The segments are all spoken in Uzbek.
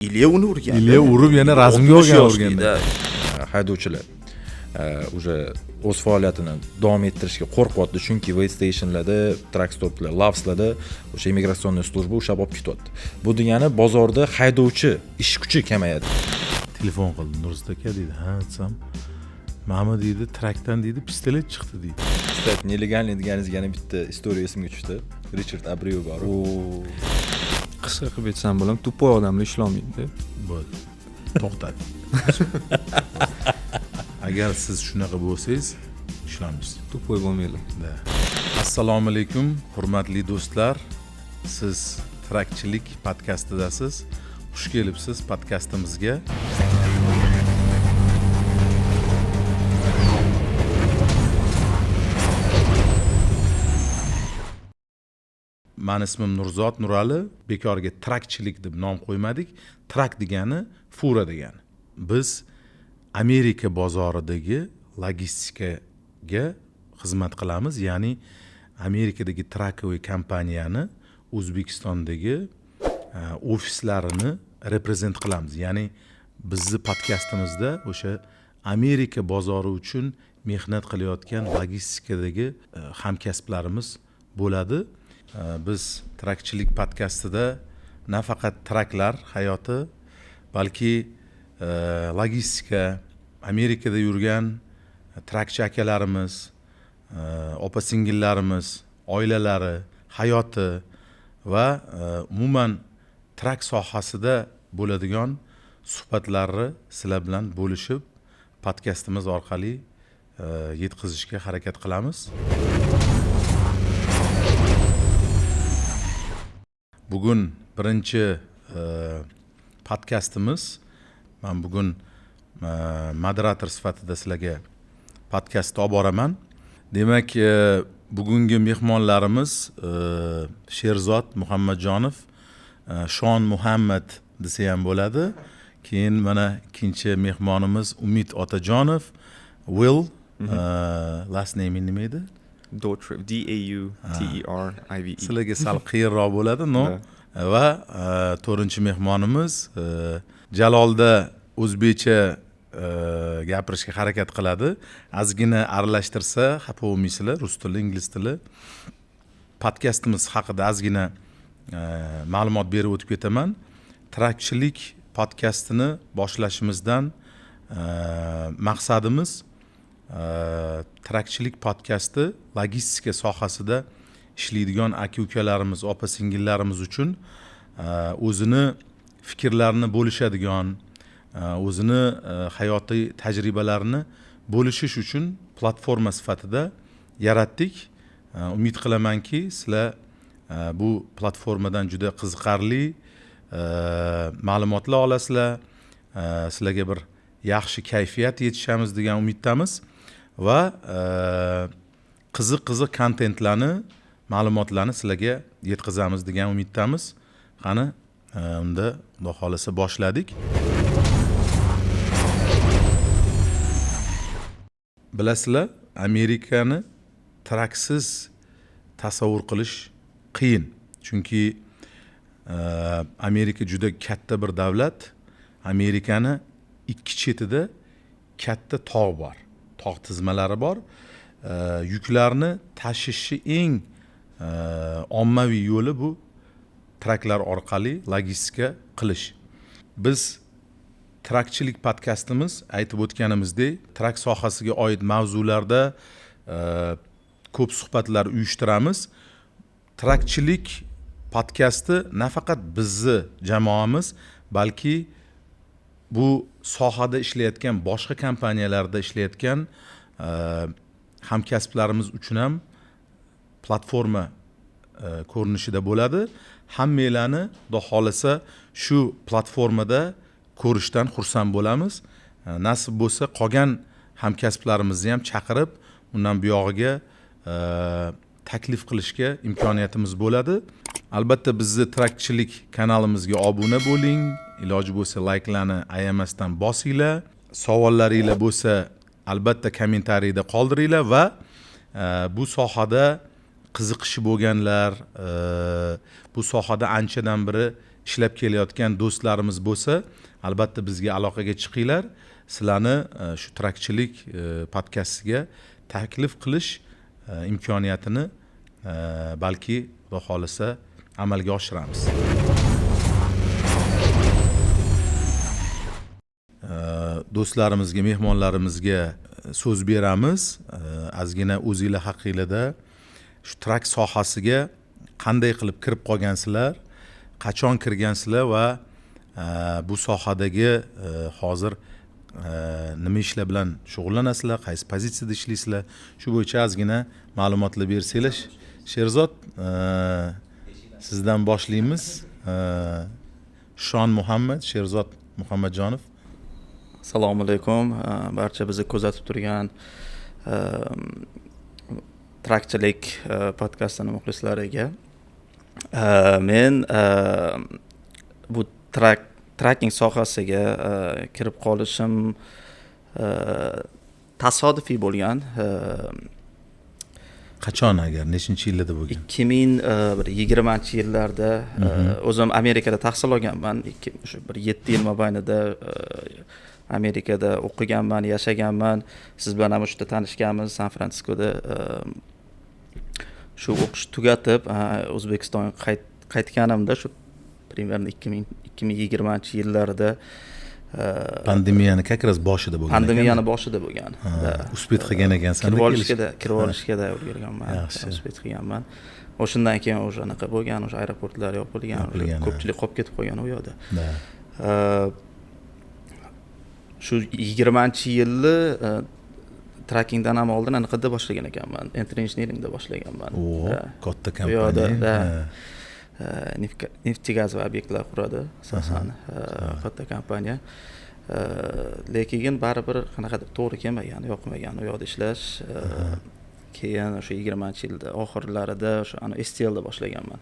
Ilya uni urgan. Ilya urib yana razmga olgan urganda. Haydovchilar o'sha o'z faoliyatini davom ettirishga qo'rqyapti, chunki way stationlarda, truck stoplar, lavslarda o'sha immigratsioniy slujba ushlab olib ketyapti. Bu degani bozorda haydovchi ish kuchi kamayadi. Telefon qildi, Nurist aka dedi. Ha, desam, "Mana deydi, trakdan deydi, pistolet chiqdi" deydi. Kстати, nelegalniy deganingizga yana bitta istoriya esimga tushdi. Richard Abreu bor. Qisqa qilib aytsam bo'lam, tupoy odamlar ishlamaydi. Bo'ldi. To'xtadi. Agar siz shunaqa bo'lsangiz, ishlamaysiz. Tupoy bo'lmaydi. Assalomu alaykum, hurmatli do'stlar. Siz Trakchilik podkastidasiz. Xush kelibsiz podkastimizga. Mani ismim Nurzod Nurali. Bekorga trakchilik deb nom qo'ymadik. Trak degani fura degani. Biz Amerika bozoridagi logistikaga xizmat qilamiz, ya'ni Amerikadagi Trakovoy kompaniyani O'zbekistondagi ofislarini reprezent qilamiz. Ya'ni bizning podkastimizda o'sha Amerika bozori uchun mehnat qilayotgan logistikadagi hamkasblarimiz bo'ladi. Biz Trakchilik podkastida nafaqat traklar hayoti, balki logistika, Amerikada yurgan trakchi akalarimiz, opa singillarimiz, oilalari, hayoti va umuman trak sohasida bo'ladigan suhbatlarni sizlar bilan bo'lishib, podkastimiz orqali yetkazishga harakat qilamiz. Bugun birinchi podkastimiz. Men bugun moderator sifatida sizlarga podkastni olib boraman. Demak, bugungi mehmonlarimiz Sherzod Muhammadjonov, Shon Muhammad desa ham bo'ladi. Keyin mana ikkinchi mehmonimiz Umid Otajonov, Will, last name nima edi? Daughtrive, D-A-U-T-E-R-I-V-E. Sizlarga sal qiyinroq bo'ladi, no? Va to'rtinchi mehmonimiz Jalolda o'zbekcha gapirishga harakat qiladi. Ozgina aralashtirsa xafa bo'lmaysizlar, rus tili, ingliz tili. Podkastimiz haqida ozgina ma'lumot berib o'tib ketaman. Trakchilik podkastini boshlashimizdan maqsadimiz trakchilik podkasti logistika sohasida ishlaydigan aka-ukalarimiz, opa-singillarimiz uchun o'zini fikrlarini bo'lishadigan, o'zini hayotiy tajribalarini bo'lishish uchun platforma sifatida yaratdik. Umid qilamanki, sizlar bu platformadan juda qiziqarli ma'lumotlar olasizlar. Sizlarga bir yaxshi kayfiyat yetishamiz degan umiddamiz va qiziq kontentlarni, ma'lumotlarni sizlarga yetkazamiz degan umiddamiz. Qani, unda Xudo xolasa boshladik. Bilasizlar, Amerikani traksiz tasavvur qilish qiyin. Chunki Amerika juda katta bir davlat. Amerikani ikki chetida katta tog' bor, tog' tizmalari bor. Yuklarni tashishi eng ommaviy yo'li bu traklar orqali logistika qilish. Biz Trakchilik podkastimiz aytib o'tganimizdek, trak sohasiga oid mavzularda ko'p suhbatlar uyushtiramiz. Trakchilik podkasti nafaqat bizni jamoamiz, balki bu sohada ishlayotgan, boshqa kompaniyalarda ishlayotgan hamkasblarimiz uchun ham platforma ko'rinishida bo'ladi. Hammanglarni Xudo xolasa shu platformada ko'rishdan xursand bo'lamiz. Nasib bo'lsa qolgan hamkasblarimizni ham chaqirib, undan buyog'iga taklif qilishga imkoniyatimiz bo'ladi. Albatta bizni Trakchilik kanalimizga obuna bo'ling. Iloji bo'lsa likelarni ayamasdan bosinglar. Savollaringiz bo'lsa albatta kommentariyda qoldiringlar va bu sohada qiziqishi bo'lganlar, bu sohada anchadan beri ishlab kelayotgan do'stlarimiz bo'lsa, albatta bizga aloqaga chiqinglar. Sizlarni shu trakchilik podkastiga taklif qilish imkoniyatini balki Xudo xolisa amalga oshiramiz. Do'stlarimizga, mehmonlarimizga so'z beramiz. Ozgina o'zinglar haqingizda shu trak sohasiga qanday qilib kirib qolgansizlar, qachon kirgansizlar va bu sohadagi hozir nima ishlar bilan shug'ullanasizlar, qaysi pozitsiyada ishlaysizlar, shu bo'yicha ozgina ma'lumotlar bersanglar. Sherzod, sizdan boshlaymiz. Shon Muhammad, Sherzod Muhammadjonov. Assalomu alaykum, barcha bizni kuzatib turgan trakchilik podkastining muxlislariga. Men bu trakking sohasiga kirib qolishim tasodifiy bo'lgan. Qachon, agar nechinchi yillarda bo'lgan? 2020-yillarda o'zim Amerikada tahsil olganman. O'sha bir 7 yil mobaynida Amerikada o'qiganman, yashaganman. Siz bilan ham o'shda tanishganmiz San Fransiskoda. Shu o'qish tugatib O'zbekistonga qaytganimda shu примерно 2020-yillarda pandemiyani как раз boshida bo'lgan. Pandemiyani boshida bo'lgan. Uspet qilgan ekansan. Kirib olishga ulgurganman. Uspet qilganman. O'shandan keyin o'sha anaqa bo'lgan, o'sha aeroportlar yopilgan, ko'pchilik qolib ketib qolgan u yoqda. Shu 20-yilni trackingdan ham oldin anaqada boshlagan ekanman. Entry engineeringda boshlaganman. Katta kompaniya. Neft-gaz va obyektlar quradi asosan. Katta kompaniya. Lekin baribir qanaqadir to'g'ri kelmagan, yoqmagan u yoqda ishlash. Keyin o'sha 20-yilda oxirlarida o'sha STLda boshlaganman.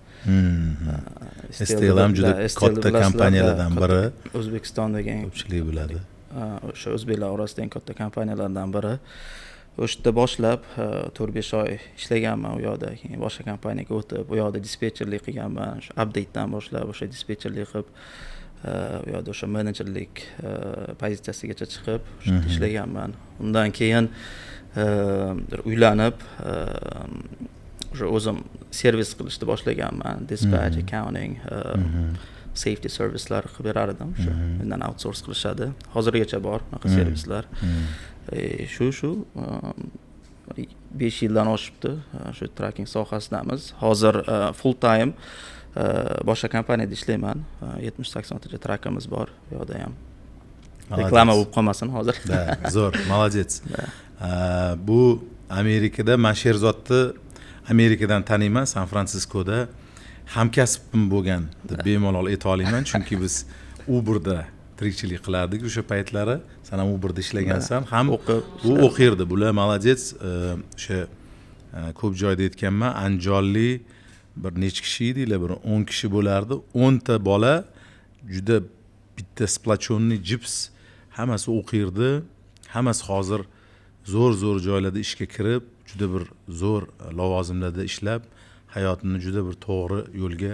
STL ham juda katta kompaniyalardan biri. O'zbekistondagi ko'pchilik biladi. O'sha o'zbeklar orasida eng katta kompaniyalardan biri. O'shda boshlab 4-5 oy ishlaganman u yoqda. Keyin boshqa kompaniyaga o'tib, u yoqda dispetcherlik qilganman. O'sha update'dan boshlab o'sha dispetcherlik qilib, u yoqda o'sha menejerlik pozitsiyasigacha chiqib, o'sha ishlaganman. Undan keyin uylanib, o'sha o'zim servis qilishni boshlaganman. Dispatch, accounting, safety servicelar qilib berardim. O'sha mendan outsource qilishadi. Hozirgacha bor bunaqa servislar. Shu 5 yildan oshibdi shu tracking sohasidamiz. Hozir full time boshqa kompaniyada ishlayman. 70-80 ta trackimiz bor bu yoqda ham. Reklama bo'lib qolmasin hozir. Zo'r, молодец. Bu Amerikada men Sherzodni Amerikadan taniyman, San Fransiskoda hamkasbim bo'lgan deb bemalol ayta olaman, chunki biz Uberda tirikchilik qilardik o'sha paytlari. Sen ham Uberda ishlagansan, ham u o'qirdi. Bular молодец. O'sha ko'p joyda aytganman, Andijonli bir necha kishi edinglar, bir 10 kishi bo'lardi. 10 ta bola juda bitta splachonniy jips, hammasi o'qirdi. Hammasi hozir zo'r joylarda ishga kirib, juda bir zo'r lavozimlarda ishlab, hayotini juda bir to'g'ri yo'lga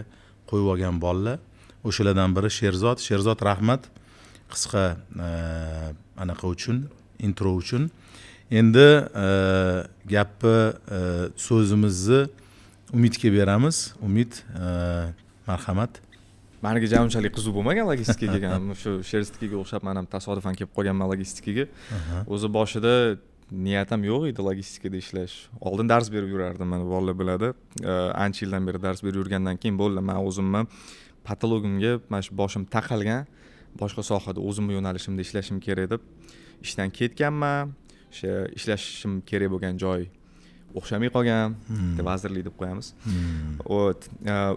qo'yib olgan bolalar. O'shalardan biri Sherzod. Sherzod, rahmat qisqa anaqa uchun, intro uchun. Endi gapni so'zimizni Umidga beramiz. Umid, marhamat. Meniga jam unchalik qiziq bo'lmagan logistikaga ham, shu Sherzodga o'xshab men ham tasodifan kelib qolganman logistikaga. O'zi boshida niyatim yo'q edi logistikada ishlash. Oldin dars berib yurardim, mana bolalar biladi. Ancha yildan beri dars berib yurgandan keyin bo'ldi, men o'zimni patologimga mana shu boshim taqalgan, boshqa sohada o'zimni yo'nalishimda ishlashim kerak deb ishdan ketganman. O'sha ishlashim kerak bo'lgan joy o'xshamay qolgan, deb vazirlik deb qo'yamiz.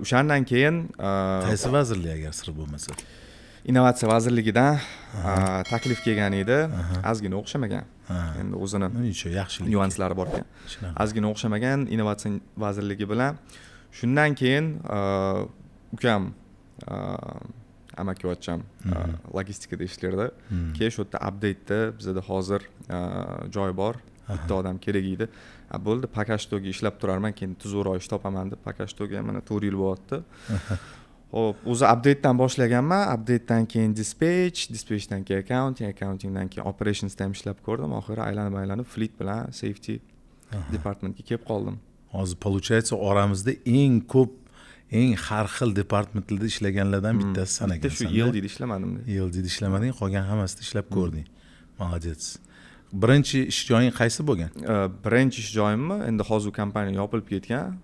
O'shandan keyin qaysi vazirlik agar sir bo'lmasa? Innovatsiya vazirligidan taklif kelgan edi, ozgina o'xshamagan. Endi o'zini yaxshilik nyuanslari bor ekan. Ozgina o'xshamagan Innovatsiya vazirligi bilan. Shundan keyin ukam amakivachcham logistikada ishlardi. Keyin shu yerda update'da bizda hozir joy bor. Bitta odam kerak edi. Bo'ldi, Pakashtoga ishlab turarman, keyin tez oy ish topaman deb Pakashtoga mana 4 yil bo'lyapti. Xo'p, o'zi update'dan boshlaganman, update'dan keyin dispatchdan keyin accountingdan keyin operationsda ham ishlab ko'rdim. Oxiri aylanib fleet bilan safety departmentga kelib qoldim. Hozir получается oramizda eng ko'p eng har xil departamentlarda ishlaganlardan bittasi san Bitta ekansan. shu ELD'da ishlamadim. ELD'da ishlamading, qolgan hammasida ishlab ko'rding. Молодец. Birinchi ish joying qaysi bo'lgan? Birinchi ish joyimmi? Endi hozir kompaniya yopilib ketgan.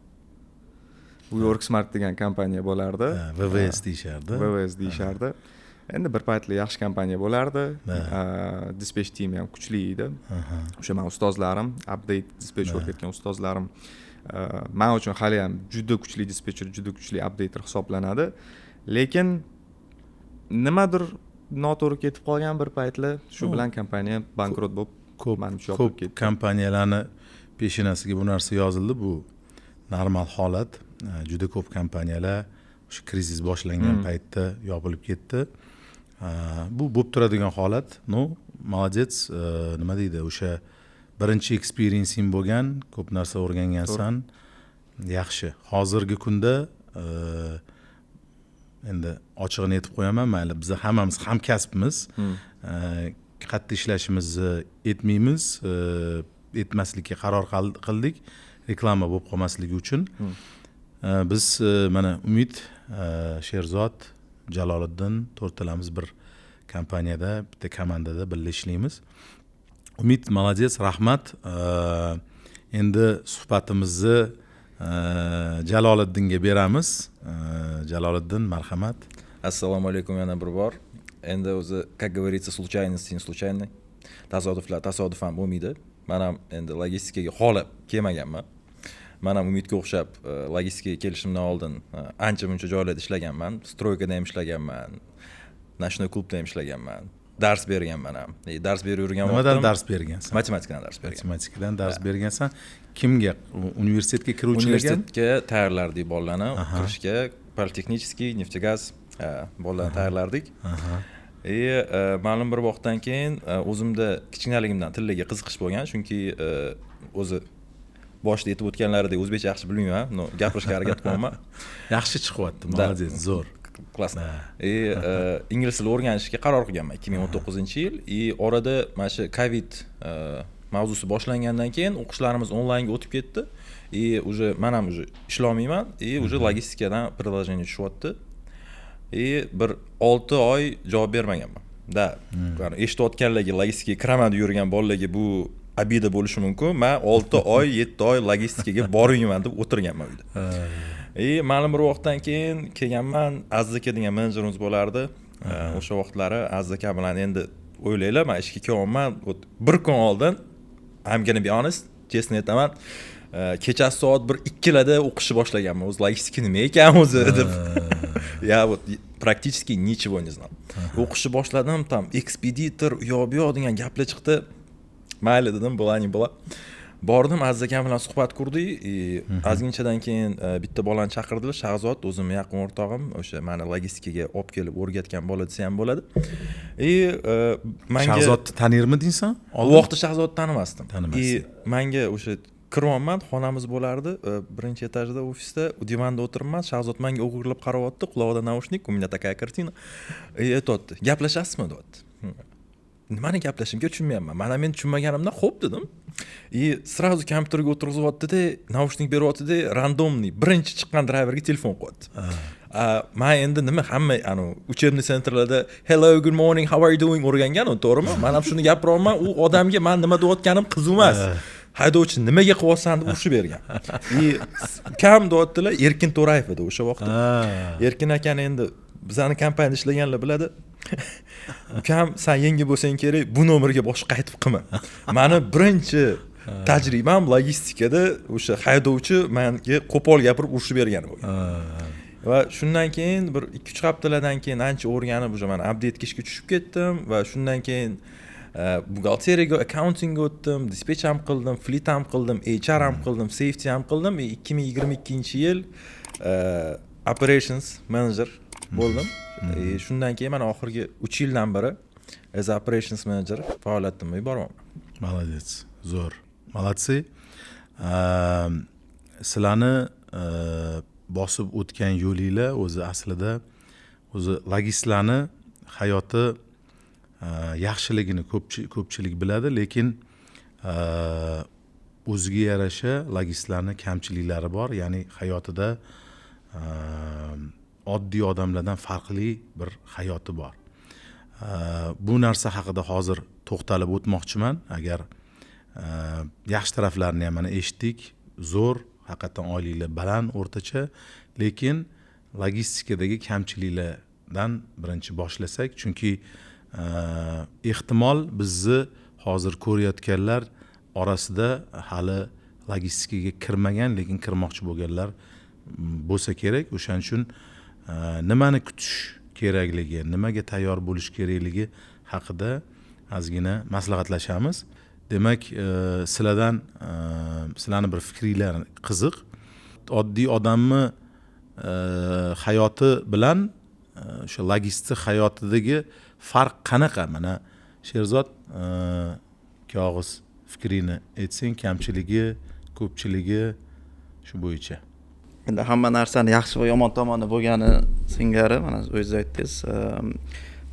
WeWork Smart degan kompaniya bo'lardi. VVS deyishardi. VVS deyishardi. Endi bir paytlar yaxshi kompaniya bo'lardi. Dispatch team ham kuchli edi. O'sha men ustozlarim, update dispatch o'rgatgan ustozlarim men uchun hali ham juda kuchli dispatcher, juda kuchli updater hisoblanadi. Lekin nimadir noto'g'ri ketib qolgan bir paytlar, shu bilan kompaniya bankrot bo'lib, ko'p kompaniyalarni peshonasiga bu narsa yozildi. Bu normal holat. Juda ko'p kompaniyalar o'sha krizis boshlangan paytda yopilib ketdi. Bu bo'lib turadigan holat. Молодец, nima deydi, o'sha birinchi experiencing bo'lgan, ko'p narsa o'rgangansan. Yaxshi. Hozirgi kunda endi ochig'ini aytib qo'yaman, mayli biz hammamiz hamkasbimiz. Qayerda ishlashimizni aytmaymiz, aytmaslikka qaror qildik, reklama bo'lib qolmasligi uchun. Biz mana Umid, Sherzod, Jaloliddin to'rtalamiz bir kompaniyada, bitta komandada birga ishlaymiz. Umid, молодец, rahmat. Endi suhbatimizni Jaloliddinga beramiz. Jaloliddin, marhamat. Assalomu alaykum yana bir bor. Endi o'zi, как говорится, случайность не случайный. Tasodiflar tasodifan bo'lmaydi. Men ham endi logistikaga xohlab kelmaganman. Men ham Umidga o'xshab logistikaga kelishimdan oldin ancha-muncha joylarda ishlaganman. Stroykada ham ishlaganman. National klubda ham ishlaganman. Dars berganman ham. Dars berib yurgan vaqtim. Nimadan dars bergansan? Matematikadan dars berganman. Matematikadan dars bergansan. Kimga? Universitetga kiruvchilarga? Universitetga tayyorlardik bolalarni kirishga. Politexnicheskiy, Neftegaz bolalarni tayyorlardik. Ma'lum bir vaqtdan keyin o'zimda kichkinaligimdan tillarga qiziqish bo'lgan, chunki o'zi boshda aytib o'tganlaridek o'zbekcha yaxshi bilmayman, gapirishga harakat qilaman. Yaxshi chiqyapti, молодец, zo'r. Klassno. Ingliz tilini o'rganishga qaror qilganman 2019-yil. Orada mana shu Covid mavzusi boshlangandan keyin o'qishlarimiz onlaynga o'tib ketdi. Уже men ham ishlay olmayman, уже logistikadan предложение tushyapti. Bir 6 oy javob bermaganman. Eshitayotganlarga logistikaga kiraman deb yurgan bolalarga bu abida bo'lishi mumkin. Men 6 oy, 7 oy logistikaga bormayman deb o'tirganman uyda. Ma'lum bir vaqtdan keyin kelganman, Azzaka degan menejerimiz bo'lardi. O'sha vaqtlari Azzaka bilan endi o'ylaylar, men ishga kelyapman. Bir kun oldin, I'm gonna be honest, chestly aytaman, kechasi soat 1-2 larda o'qishni boshlaganman. O'zi logistika nima ekan o'zi deb. Я вот практически ничего не знал. O'qishni boshladim, tam ekspeditor, bu yoq degan gaplar chiqdi. Mayli dedim, bo'lani bo'la. Bordim, Azzaka bilan suhbat qurdik. Ozginchadan keyin bitta bolani chaqirdilar, Shahzod, o'zim yaqin o'rtog'im, o'sha meni logistikaga olib kelib o'rgatgan bola desa ham bo'ladi. Menga Shahzodni tanirmidingsan? U vaqtda Shahzodni tanimasdim. Menga o'sha kirganman, xonamiz bo'lardi, birinchi etajda ofisda, divanda o'tiribman, Shahzod menga o'girilib qarayapti, quloqda naushnik, u menda такая картина. Aytdi, gaplashasizmi dedi. Nimani gaplashimga tushunmayapman. Mana men tushunmaganimdan xo'p dedim. Сразу kompyuterga o'tirg'izyapti-da, naushnik beryapti-da, randomniy birinchi chiqqan driverga telefon qo'ydi. Men endi nima hamma uchebniy sentrlarda hello, good morning, how are you doing o'rgangan, to'g'rimi? Men ham shuni gapiryapman, u odamga men nima deyotganim qiziq emas. Haydovchi nimaga qilyapsan deb urishib bergan. Kam deyaptilar, Erkin To'rayev edi o'sha vaqtda. Erkin akani endi bizani kompaniyada ishlaganlar biladi. Ukam, sen yangi bo'lsang kerak, bu nomerga boshqa qaytib qilma. Meni birinchi tajribam logistikada o'sha haydovchi menga qo'pol gapirib urishib bergani bo'lgan. Va shundan keyin bir 2-3 haftalardan keyin ancha o'rganib, o'sha men update ishga tushib ketdim va shundan keyin buxgalteriyaga, accountingga o'tdim, dispatch ham qildim, fleet ham qildim, HR ham qildim, safety ham qildim. 2022-yil operations manager bo'ldim. Shundan keyin men oxirgi 3 yildan beri as operations manager faoliyatimni yuboryapman. Молодец, zo'r. Молодцы. Sizlarni bosib o'tgan yo'linglar o'zi aslida o'zi logistlarni hayoti yaxshiligini ko'pchilik biladi, lekin o'ziga yarasha logistlarni kamchiliklari bor, ya'ni hayotida oddiy odamlardan farqli bir hayoti bor. Bu narsa haqida hozir to'xtalib o'tmoqchiman. Agar yaxshi taraflarini ham mana eshitdik, zo'r, haqiqatan oyliklar baland, o'rtacha, lekin logistikadagi kamchiliklardan birinchi boshlasak, chunki ehtimol bizni hozir ko'rayotganlar orasida hali logistikaga kirmagan, lekin kirmoqchi bo'lganlar bo'lsa kerak. O'shaning uchun nimani kutish kerakligi, nimaga tayyor bo'lish kerakligi haqida ozgina maslahatlashamiz. Demak, sizlarning bir fikringlar qiziq. Oddiy odamni hayoti bilan o'sha logistik hayotidagi farq qanaqa? Mana Sherzod Kog'iz fikrini aytsang, kamchiligi, ko'pchiligi shu bo'yicha. Endi hamma narsani yaxshi va yomon tomoni bo'lgani singari, mana o'zingiz aytdingiz,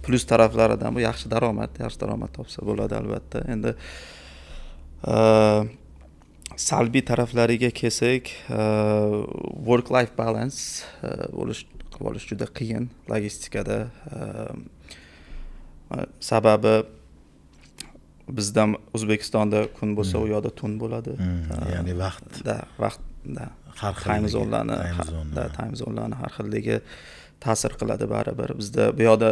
plus taraflaridan bu yaxshi daromad topsa bo'ladi albatta. Endi salbiy taraflariga kelsak, work life balance bo'lish juda qiyin logistikada. Sababi bizda O'zbekistonda kun bo'lsa, u yoqda tun bo'ladi. Ya'ni vaqtda time zonelarni har xilligi ta'sir qiladi baribir. Bizda bu yoqda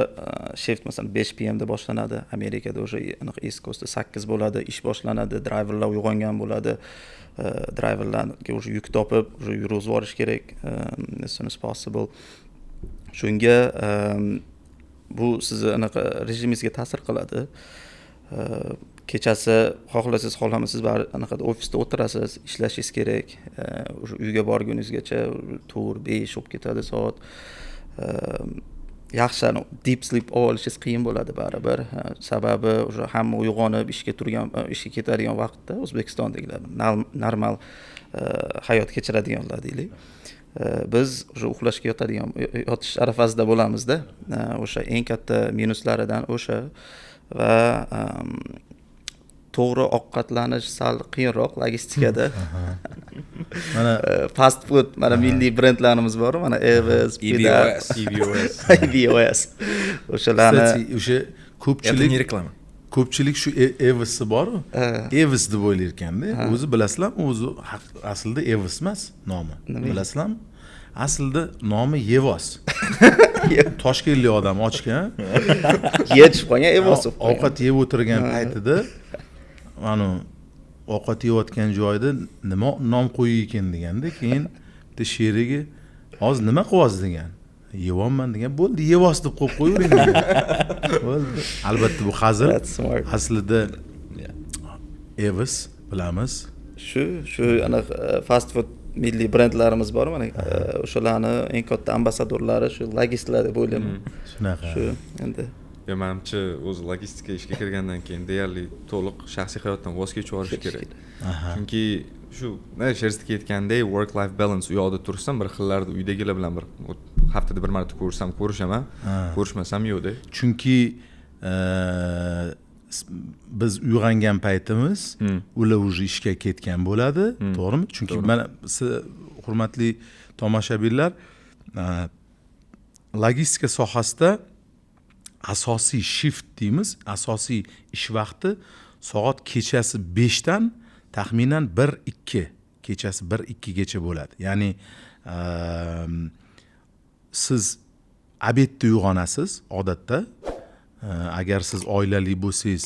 shift masalan 5 PM da boshlanadi. Amerikada o'sha East Coastda 8 bo'ladi, ish boshlanadi, driverlar uyg'ongan bo'ladi. Driverlarga o'sha yuk topib, o'sha yurib borish kerak as soon as possible. Shunga bu sizni anaqa rejimingizga ta'sir qiladi. Kechasi xohlasangiz xohlamasiz anaqada ofisda o'tirasiz, ishlashingiz kerak. O'sha uyga borguningizgacha 4-5 bo'lib ketadi soat. Yaxshi deep sleep olishingiz qiyin bo'ladi baribir. Sababi o'sha hamma uyg'onib ishga ketadigan vaqtda O'zbekistondagilar normal hayot kechiradiganlar deylik. Biz o'sha uxlashga yotish arafasida bo'lamizda. O'sha eng katta minuslaridan o'sha va to'g'ri ovqatlanish sal qiyinroq logistikada. Mana fast food, mana milliy brendlarimiz bor, mana EVS, EVOS. O'shalarni o'sha ko'pchilik shu EVS bor-ku. EVS deb o'ylar ekanda. O'zi bilasizlarmi, o'zi aslida EVS emas nomi. Bilasizlarmi? Aslida nomi Yevos. Toshkentlik odam ochgan. Yetib qolgan Evos. Ovqat yeb o'tirgan paytida mana ovqat yeyotgan joyda nima nom qo'yish ekan deganda, keyin bitta sherigi hozir nima qilyapsiz degan. Yeyapman degan, bo'ldi, Yevos deb qo'yib qo'yavering degan. Bo'ldi. Albatta bu hazil. Aslida Evos bilamiz. Shu ana fast food milliy brendlarimiz bor, mana o'shalarni eng katta ambasadorlari shu logistlar deb o'ylayman. Shunaqa. Shu endi menimcha o'zi logistika ishga kirgandan keyin deyarli to'liq shaxsiy hayotdan voz kechib yuborish kerak. Chunki shu Sherzodga aytgandek work life balance u yoqda tursam, bir xillarda uydagilar bilan bir haftada bir marta ko'rishaman, ko'rishmasam yo'qda. Chunki biz uyg'ongan paytimiz ular уже ishga ketgan bo'ladi, to'g'rimi? Chunki mana siz hurmatli tomoshabinlar, logistika sohasida asosiy shift deymiz, asosiy ish vaqti soat kechasi 5 dan taxminan 1-2 kechasi 1-2 gacha bo'ladi. Ya'ni siz obedda uyg'onasiz odatda. Agar siz oilali bo'lsangiz,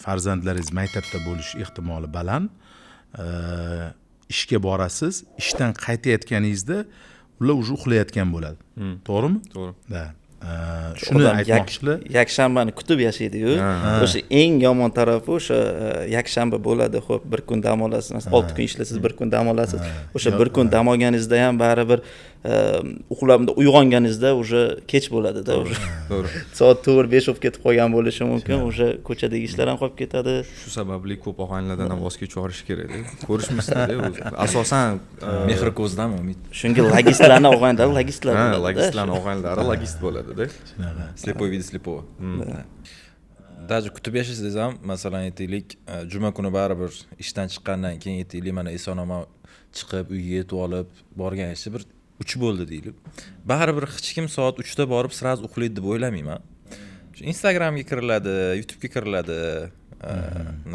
farzandlaringiz maktabda bo'lish ehtimoli baland. Ishga borasiz, ishdan qaytayotganingizda ular уже uxlayotgan bo'ladi. To'g'rimi? To'g'ri. Da. Shuni aytmoqchilar. Yakshanbani kutib yashaydi-yu. O'sha eng yomon tarafi o'sha yakshanba bo'ladi, xo'p, bir kun dam olasiz, 6 kun ishlaysiz, bir kun dam olasiz. O'sha bir kun dam olganingizda ham baribir uxlabda uyg'onganingizda уже kech bo'ladi-da, уже To'g'ri. soat 4-5 bo'lib ketib qolgan bo'lishi mumkin, уже ko'chadagi ishlar ham qolib ketadi. Shu sababli ko'p og'aynilardan ham voz kechib yuborish kerak-da. Ko'rishmaysizda o'zi. Asosan mehr ko'zdan umid. Shunga logistlarning og'aynilari logistlar ha, bo'ladi-da. logistlarning og'aynilari logist bo'ladi-da. Shunaqa. Slepoy видит слепого. Даже kutib yashasangiz ham, masalan aytaylik, juma kuni baribir ishdan chiqqandan keyin aytaylik, mana eson-omon chiqib uyga yetib olib borganingizda bir 3 bo'ldi deylik. Baribir hech kim soat 3 da borib sraz uxlaydi deb o'ylamayman. Instagramga kiriladi, YouTube'ga kiriladi,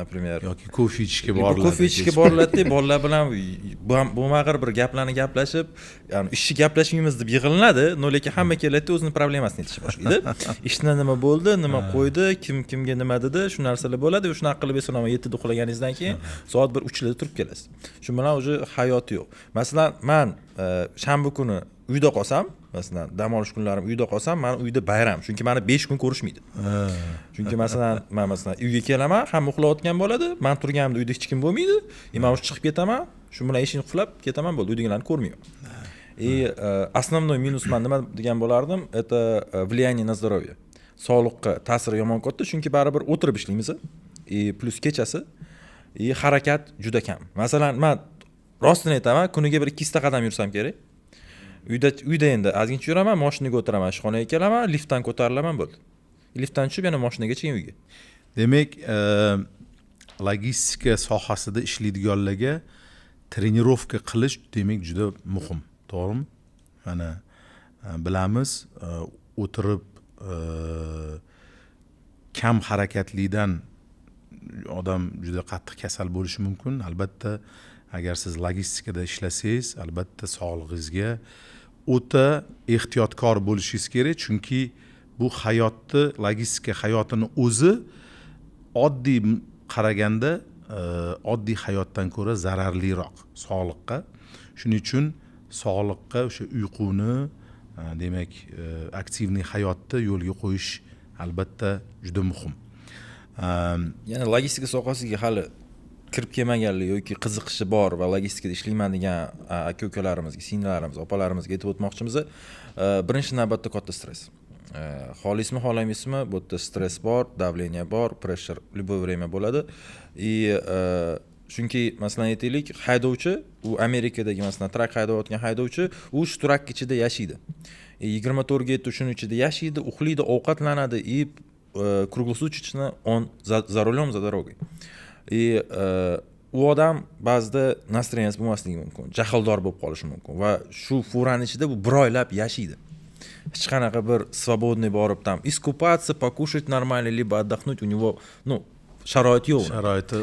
например, yoki kofe ichishga boriladi. Kofe ichishga boriladi, bolalar bilan bo'lmag'ir bir gaplarni gaplashib, ya'ni ishni gaplashmaymiz deb yig'ilinadi, lekin hamma keladi, o'zining problemasini aytishga boshlaydi. Ishda nima bo'ldi, nima qo'ydi, kimga nima dedi, shu narsalar bo'ladi. Va shunaqa qilib eson-omon 7 da uxlaganingizdan keyin soat 1-3 da turib kelasiz. Shu bilan o'zi hayot yo'q. Masalan, men shanba kuni uyda qolsam, masalan, dam olish kunlarim uyda qolsam, men uyda bayram, chunki meni 5 kun ko'rishmaydi. Chunki masalan, men uyga kelaman, hamma uxlayotgan bo'ladi, men turganimda uyda hech kim bo'lmaydi, men o'sha chiqib ketaman, shu bilan eshikni qulab ketaman, bo'ldi, uydagilarni ko'rmayman. Основной minus men nima degan bo'lardim, это влияние на здоровье. Sog'liqqa ta'siri yomon katta, chunki baribir o'tirib ishlaymiz, plus kechasi, harakat juda kam. Masalan, men rostini aytaman, kuniga bir 200 ta qadam yursam kerak. Uyda endi ozgincha yuraman, mashinaga o'tiraman, ishxonaga kelaman, liftdan ko'tarilaman, bo'ldi. Liftdan tushib yana mashinaga keyin uyga. Demak, logistika sohasida ishlaydiganlarga trenirovka qilish demak juda muhim, to'g'rimi? Mana bilamiz, o'tirib kam harakatlidan odam juda qattiq kasal bo'lishi mumkin. Albatta, agar siz logistikada ishlasangiz, albatta sog'lig'ingizga o'ta ehtiyotkor bo'lishingiz kerak, chunki bu hayotni, logistika hayotini o'zi oddiy qaraganda oddiy hayotdan ko'ra zararliroq sog'liqqa. Shuning uchun sog'liqqa o'sha uyquni, demak, aktivniy hayotni yo'lga qo'yish albatta juda muhim. Yana logistika sohasiga hali kirib kelmaganlar yoki qiziqishi bor va logistikada ishlayman degan aka-ukalarimizga, singllarimizga, opalarimizga aytib o'tmoqchimiz, birinchi navbatda katta stress. Xohlaysizmi, xohlamaysizmi, bu yerda stress bor, давление bor, pressure любое время bo'ladi. Chunki masalan aytaylik, haydovchi, u Amerikadagi masalan trak haydayotgan haydovchi, u shu trak ichida yashaydi. 24 ga shuning ichida yashaydi, uxlaydi, ovqatlanadi, круглосуточно он за рулем, за дорогой. U odam ba'zida настроенияsi bo'lmasligi mumkin, jahldor bo'lib qolishi mumkin va shu furani ichida bu bir oylab yashaydi. Hech qanaqa bir свободный borib tam искупаться, покушать нормально, либо отдохнуть у него, sharoit yo'q. Sharoiti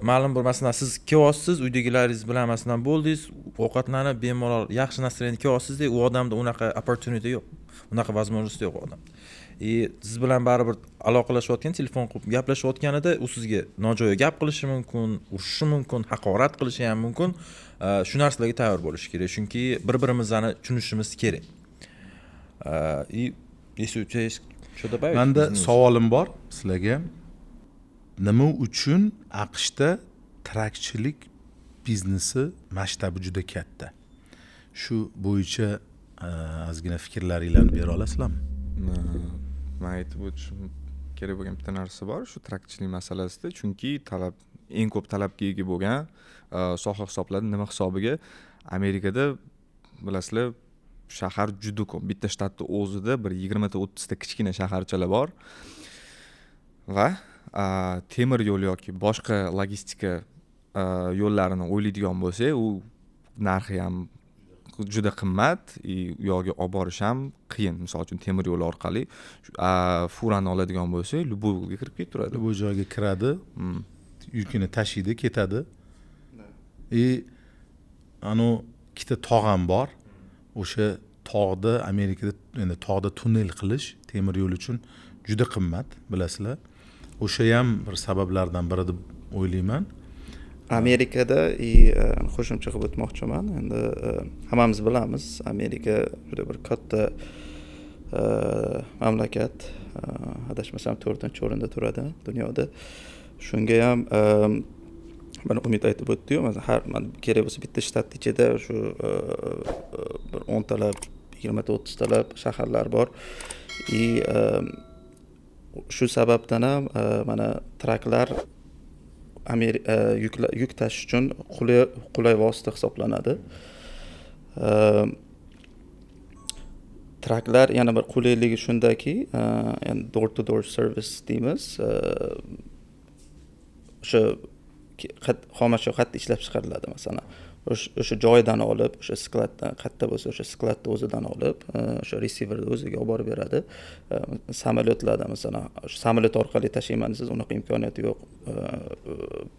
ma'lum bir masalan siz kelyapsiz, uydagilaringiz bilan masalan bo'ldingiz, ovqatlanib bemalol yaxshi настроение kelyapsiz-da, u odamda unaqa opportunity yo'q. Unaqa возможность yo'q odam. Siz bilan baribir aloqalashayotgan, telefon qilib gaplashayotganida u sizga nojo'ya gap qilishi mumkin, urishishi mumkin, haqorat qilishi ham mumkin. Shu narsalarga tayyor bo'lish kerak, chunki bir-birimizni tushunishimiz kerak. Menda savolim bor sizlarga. Nima uchun AQShda trakchilik biznesi masshtabi juda katta? Shu bo'yicha ozgina fikrlaringizni bera olasizlarmi? Men aytib o'tishim kerak bo'lgan bitta narsa bor, shu trakchilik masalasida, chunki eng ko'p talabga ega bo'lgan soha hisoblanadi. Nima hisobiga? Amerikada bilasizlar, shahar juda ko'p. Bitta shtatda o'zida bir 20 ta 30 ta kichkina shaharchalar bor va temir yo'l yoki boshqa logistika yo'llarini o'ylaydigan bo'lsak, u narxi ham juda qimmat, u yoqqa olib borish ham qiyin. Misol uchun temir yo'l orqali furani oladigan bo'lsak, любой yo'lga kirib ketib turadi. Bu joyga kiradi, yukini tashiydi, ketadi. Ikkita tog' ham bor. O'sha tog'da, Amerikada endi tog'da tunnel qilish temir yo'l uchun juda qimmat, bilasizlar. O'sha ham bir sabablardan biri deb o'ylayman. Amerikada qo'shimcha qilib o'tmoqchiman. Endi hammamiz bilamiz, Amerika juda bir katta mamlakat. Adashmasam 4-o'rinda turadi dunyoda. Shunga ham mana Umid aytib o'tdi-yu, masalan, har kerak bo'lsa bitta shtat ichida shu bir 10 talab, 20 ta 30 talab shaharlar bor. Shu sababdan ham mana traklar yuk tashish uchun qulay vosita hisoblanadi. Traklar yana bir qulayligi shundaki, yani door to door service deymiz. O'sha xomashyo qayerda ishlab chiqariladi, masalan, o'sha joydan olib, o'sha skladdan, qayerda bo'lsa o'sha skladni o'zidan olib, o'sha receiverni o'ziga olib borib beradi. Samolyotlarda, masalan, samolyot orqali tashiyman desangiz, unaqa imkoniyati yo'q.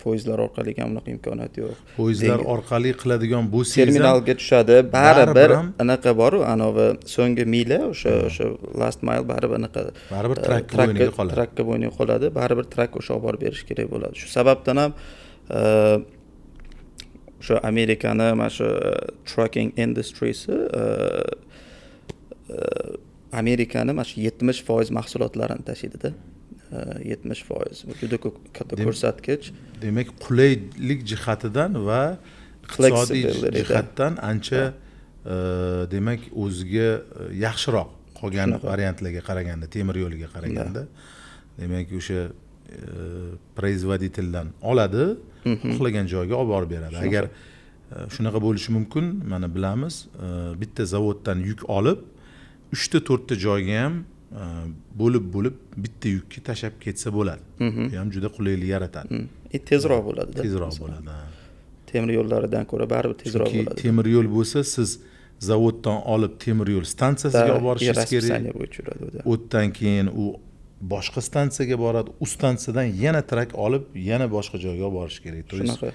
Poyezdlar orqali ham unaqa imkoniyati yo'q. Poyezdlar orqali qiladigan bo'lsangiz terminalga tushadi, baribir anaqa bor-ku, anovi so'nggi mila, o'sha last mile baribir anaqa trakka bo'yniga qoladi, baribir trak o'sha olib borib berish kerak bo'ladi. Shu sababdan ham o'sha Amerikani mana shu trucking industrysi Amerikani mana shu 70% mahsulotlarini tashiydi-da. 70%. Bu juda katta ko'rsatkich. Demak, qulaylik jihatidan va iqtisodiy jihatdan ancha demak o'ziga yaxshiroq qolgan variantlarga qaraganda, temir yo'liga qaraganda. Demak, o'sha производительdan oladi, xohlagan joyga olib borib beradi. Agar shunaqa bo'lishi mumkin, mana bilamiz, bitta zavoddan yuk olib 3 ta 4 ta joyga ham bo'lib bitta yukni tashab ketsa bo'ladi. Bu ham juda qulaylik yaratadi. Tezroq bo'ladi. Tezroq bo'ladi. Temir yo'llaridan ko'ra baribir tezroq bo'ladi. Temir yo'l bo'lsa, siz zavoddan olib temir yo'l stansiyasiga olib borishingiz kerak. O'tdan keyin u boshqa stansiyaga boradi, u stansiyadan yana trak olib, yana boshqa joyga olib borish kerak. Shunaqa.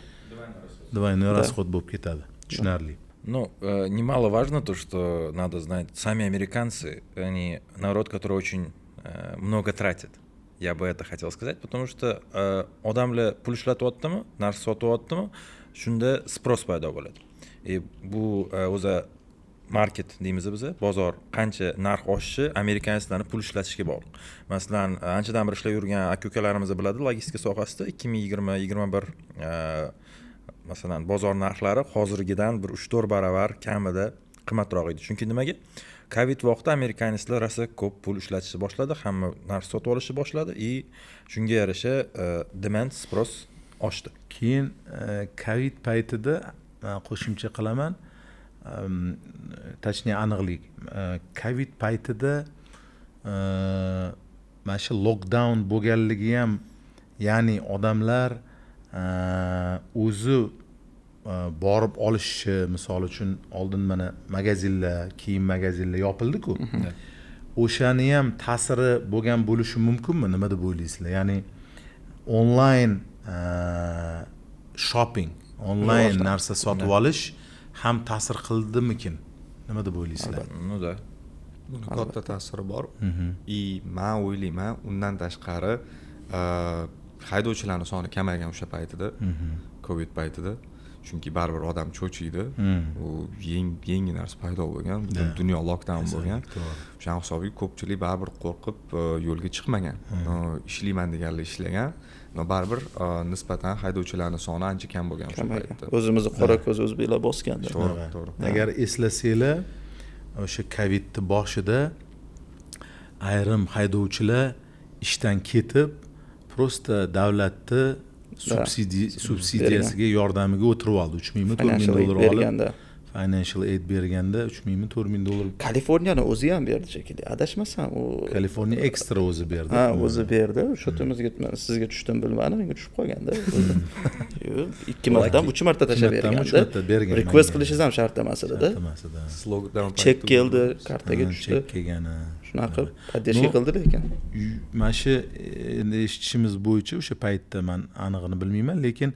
Двойной расход bo'lib ketadi. Tushunarli. Ну, немаловажно то, что надо знать, сами американцы, они народ, который очень много тратит. Я бы это хотел сказать, потому что odamlar pul ishlatyaptimi, narsa sotyaptimi, shunda sпрос paydo bo'ladi. Bu o'zi market deymiz biz, bozor qancha narx oshishi amerikanlarning pul ishlatishiga bog'liq. Masalan, anchadan beri ishlab yurgan aka-ukalarimiz biladi, logistika sohasida 2020-21 masalan, bozor narxlari hozirgidan bir 3-4 baravar kamida qimmatroq edi. Chunki nimaga? Covid vaqtida amerikanlar rosa ko'p pul ishlatishni boshladi, hamma narsa sotib olishni boshladi va shunga yarasha demand, sпрос oshdi. Keyin Covid paytida qo'shimcha qilaman, точнее aniqlik. Covid paytida mana shu lockdown bo'lganligi ham, ya'ni odamlar o'zi borib olishi, misol uchun oldin mana magazinlar, kiyim magazinlar yopildi-ku. O'shani ham ta'siri bo'lgan bo'lishi mumkinmi? Nima deb o'ylaysizlar? Ya'ni onlayn shopping, onlayn narsa sotib olish ham ta'sir qildimikin? Nima deb o'ylaysizlar? Ну да. Katta ta'siri bor. Men o'ylayman, undan tashqari haydovchilarning soni kamaygan o'sha paytida, Covid paytida. Chunki baribir odam cho'chiydi. U yangi narsa paydo bo'lgan, dunyo lockdown bo'lgan. O'sha hisobiga ko'pchilik baribir qo'rqib yo'lga chiqmagan. Ishlayman deganlar ishlagan. Baribir nisbatan haydovchilarning soni ancha kam bo'lgan o'sha paytda. O'zimizni qora ko'z o'zbeklar bosganda. To'g'ri. Agar eslasanglar, o'sha Covidning boshida ayrim haydovchilar ishdan ketib, prosta davlatni subsidiyasiga yordamiga o'tirib oldi. 3 mingmi, 4 ming dollar olib, financial aid berganda 3 mingmi, 4 ming dollar. Kaliforniyani o'zi ham berdi shekilli. Adashmasam, u Kaliforniya ekstra o'zi berdi. O'zi berdi. O'sha timizga sizga tushdim bilmadim, menga tushib qolganda. 2 martadan 3 marta tashab berganda. Request qilishingiz ham shart emas edi-da. Chek keldi, kartaga tushdi. Chek kelgani. Shunaqa поддержка qildi lekin. Mana shu endi eshitishimiz bo'yicha o'sha paytda men aniqini bilmayman, lekin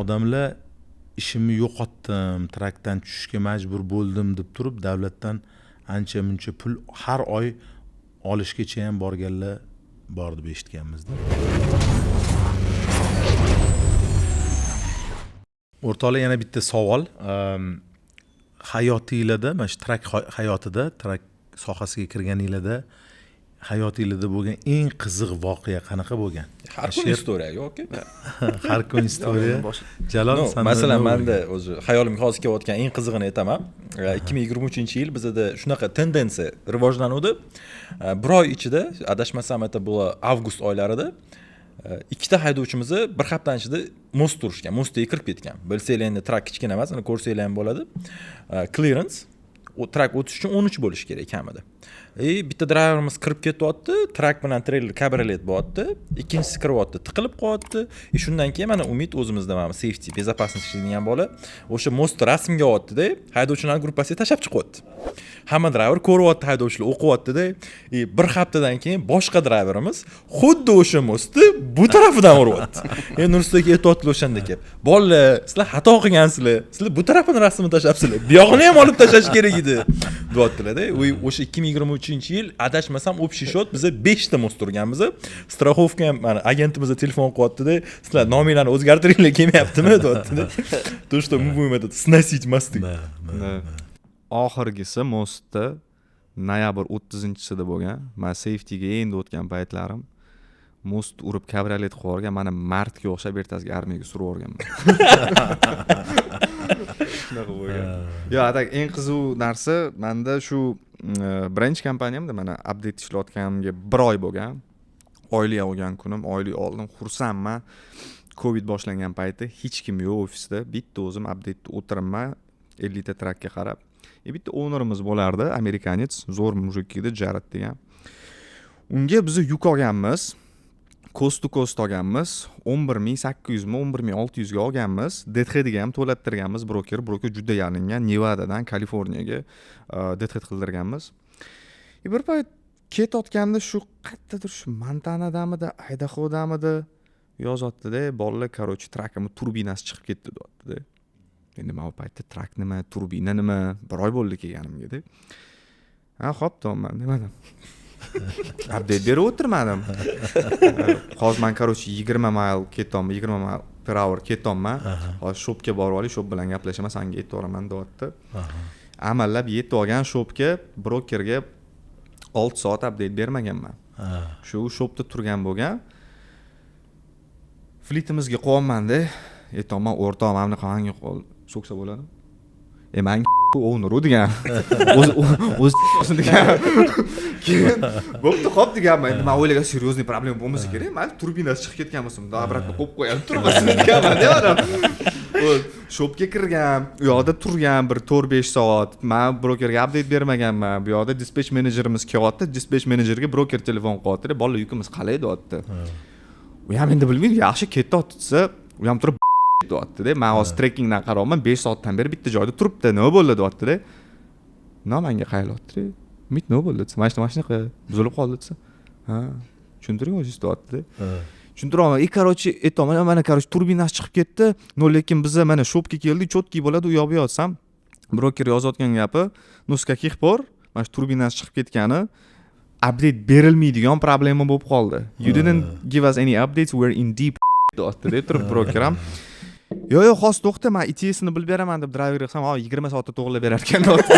odamlar ishimni yo'qotdim, trakdan tushishga majbur bo'ldim deb turib, davlatdan ancha muncha pul har oy olishgacha ham borganlar bor deb eshitganmiz-da. O'rtoqlar, yana bitta savol. Hayotingizda, mana shu trak hayotida, trak sohasiga kirganingizda hayotingizda bo'lgan eng qiziq voqea qanaqa bo'lgan? Har kun istoriya yoki? Har kun istoriya. Jalol, No, sanda masalan, nima menda o'zi hayolimga hozir kelayotgan eng qizig'ini aytaman. 2023-yil bizda shunaqa tendensiya rivojlanuvdi. Bir oy ichida, adashmasam bu avgust oylarida ikkita haydovchimizni bir haftaning ichida most turishgan, mostga kirib ketgan. Bilsanglar endi trak kichkina emas, uni ko'rsanglar ham bo'ladi. Clearance trak o'tish uchun 13 bo'lish kerak kamida. Bitta driverimiz kirib ketyapti, trak bilan trailer kabriolet bo'lyapti, ikkinchisi kiryapti, tiqilib qolyapti. Shundan keyin mana Umid o'zimizda mana safety, безопасность degan bola o'sha most rasmga olyapti-da, haydovchilar gruppasiga tashab chiqyapti. Hamma driver ko'ryapti, haydovchilar o'qiyapti-da. Bir haftadan keyin boshqa driverimiz xuddi o'sha mostni bu tarafidan uryapti. Endi Nursultonga aytayotdi o'shanda kelib, "Bolalar, sizlar xato qilgansizlar. Sizlar bu tarafini rasmini tashlabsizlar. Bu yog'ini ham olib tashlash kerak edi." deyaptilar-da. O'sha 2023-yil adashmasam общий счет biza 5 ta most turganmiz. Страховка ham mana agentimizga telefon qilyapti-da, "Sizlar nominglarni o'zgartiringlar, kelmayaptimi?" deyapti-da. То, что мы будем этот сносить мосты. Oxirgisi mostda noyabr 30-sida bo'lgan. Men safetyga endi o'tgan paytlarim most urib kabriolet qilib yuborgan, mana martga o'xshab ertasiga armiyaga surib yuborganman. Shunaqa bo'lgan. Yo, atak eng qiziq narsa menda shu birinchi kompaniyamda mana update ishlayotganimga 1 oy bo'lgan. Oylik olgan kunim, oylik oldim, xursandman. Covid boshlangan payti hech kim yo'q ofisda, bitta o'zim update'da o'tiribman, 50 ta trakka qarab. Bitta ownerimiz bo'lardi, amerikanец, zo'r mujik edi, Jared degan. Unga biz yuk olganmiz, coast to coast olganmiz, 11800 mi, 11600 ga olganmiz. DTH'ga ham to'lattirganmiz, broker juda yalingan, Nevadadan Kaliforniyaga DTH qildirganmiz. Bir payt ketayotganda shu qayerdadir shu Montanadamidi, Idahodamidi yozatdi-da, bolalar, короче, trakimni turbinasi chiqib ketdi deyapti-da. Endi men bu paytda trak nima, turbina nima, 1 oy bo'ldi kelganimga-da. Xo'p, to'g'riman dedim. Update berib o'tirmadim. Hozir men короче 20 mayl ketyapman, 20 mayl per hour ketyapman. Hozir shopga borib olay, shop bilan gaplashaman, senga aytib o'raman deyapti. Amallab yetib olgan shopga, brokerga 6 soat update bermaganman. Shu shopda turgan bo'lgan. Flitimizga qo'ymanman-da. Aytman, o'rtoq, mana qanday so'ksa bo'ladi? Men owner degan. O'z degan. Keyin bo'pti, xo'p deganman. Endi men o'ylagan seriozniy problem bo'lmasa kerak. Men turbinasi chiqib ketgan bo'lsam, obratno qo'yib qo'yib turmasin deganman, deyapman. Shopga kirgan, u yoqda turgan bir 4-5 soat. Men brokerga update bermaganman. Bu yoqda dispatch menejerimiz kelyapti. Dispatch menejerga broker telefon qilyapti. Bolalar yukimiz qalay deyapti. U ham endi bilmaydi, yaxshi ketyapti desa, u ham turib deyapti-da. Men hozir trekkingdan qarayapman, 5 soatdan beri bitta joyda turibdi. Nima bo'ldi deyapti-da. Menga qayilyapti. Umid nima bo'ldi desa, mana shunaqa buzilib qoldi desa. Ha, tushuntiring o'zingiz deyapti-da. Tushuntiraman. Короче, aytdim, mana короче turbinasi chiqib ketdi. No, lekin biz mana shopga keldik, chotki bo'ladi, u yoqqa yotsam, broker yozayotgan gapi, "Ну, с каких пор mana turbinasi chiqib ketgani update berilmaydigan problema bo'lib qoldi. You didn't give us any updates, we're in deep" deyapti-da, turib broker ham. Yo'q, hozir to'xta, men ITS'ni bilib beraman deb driverga qilsam, 20 soatda to'g'rilab berar ekan deyapti.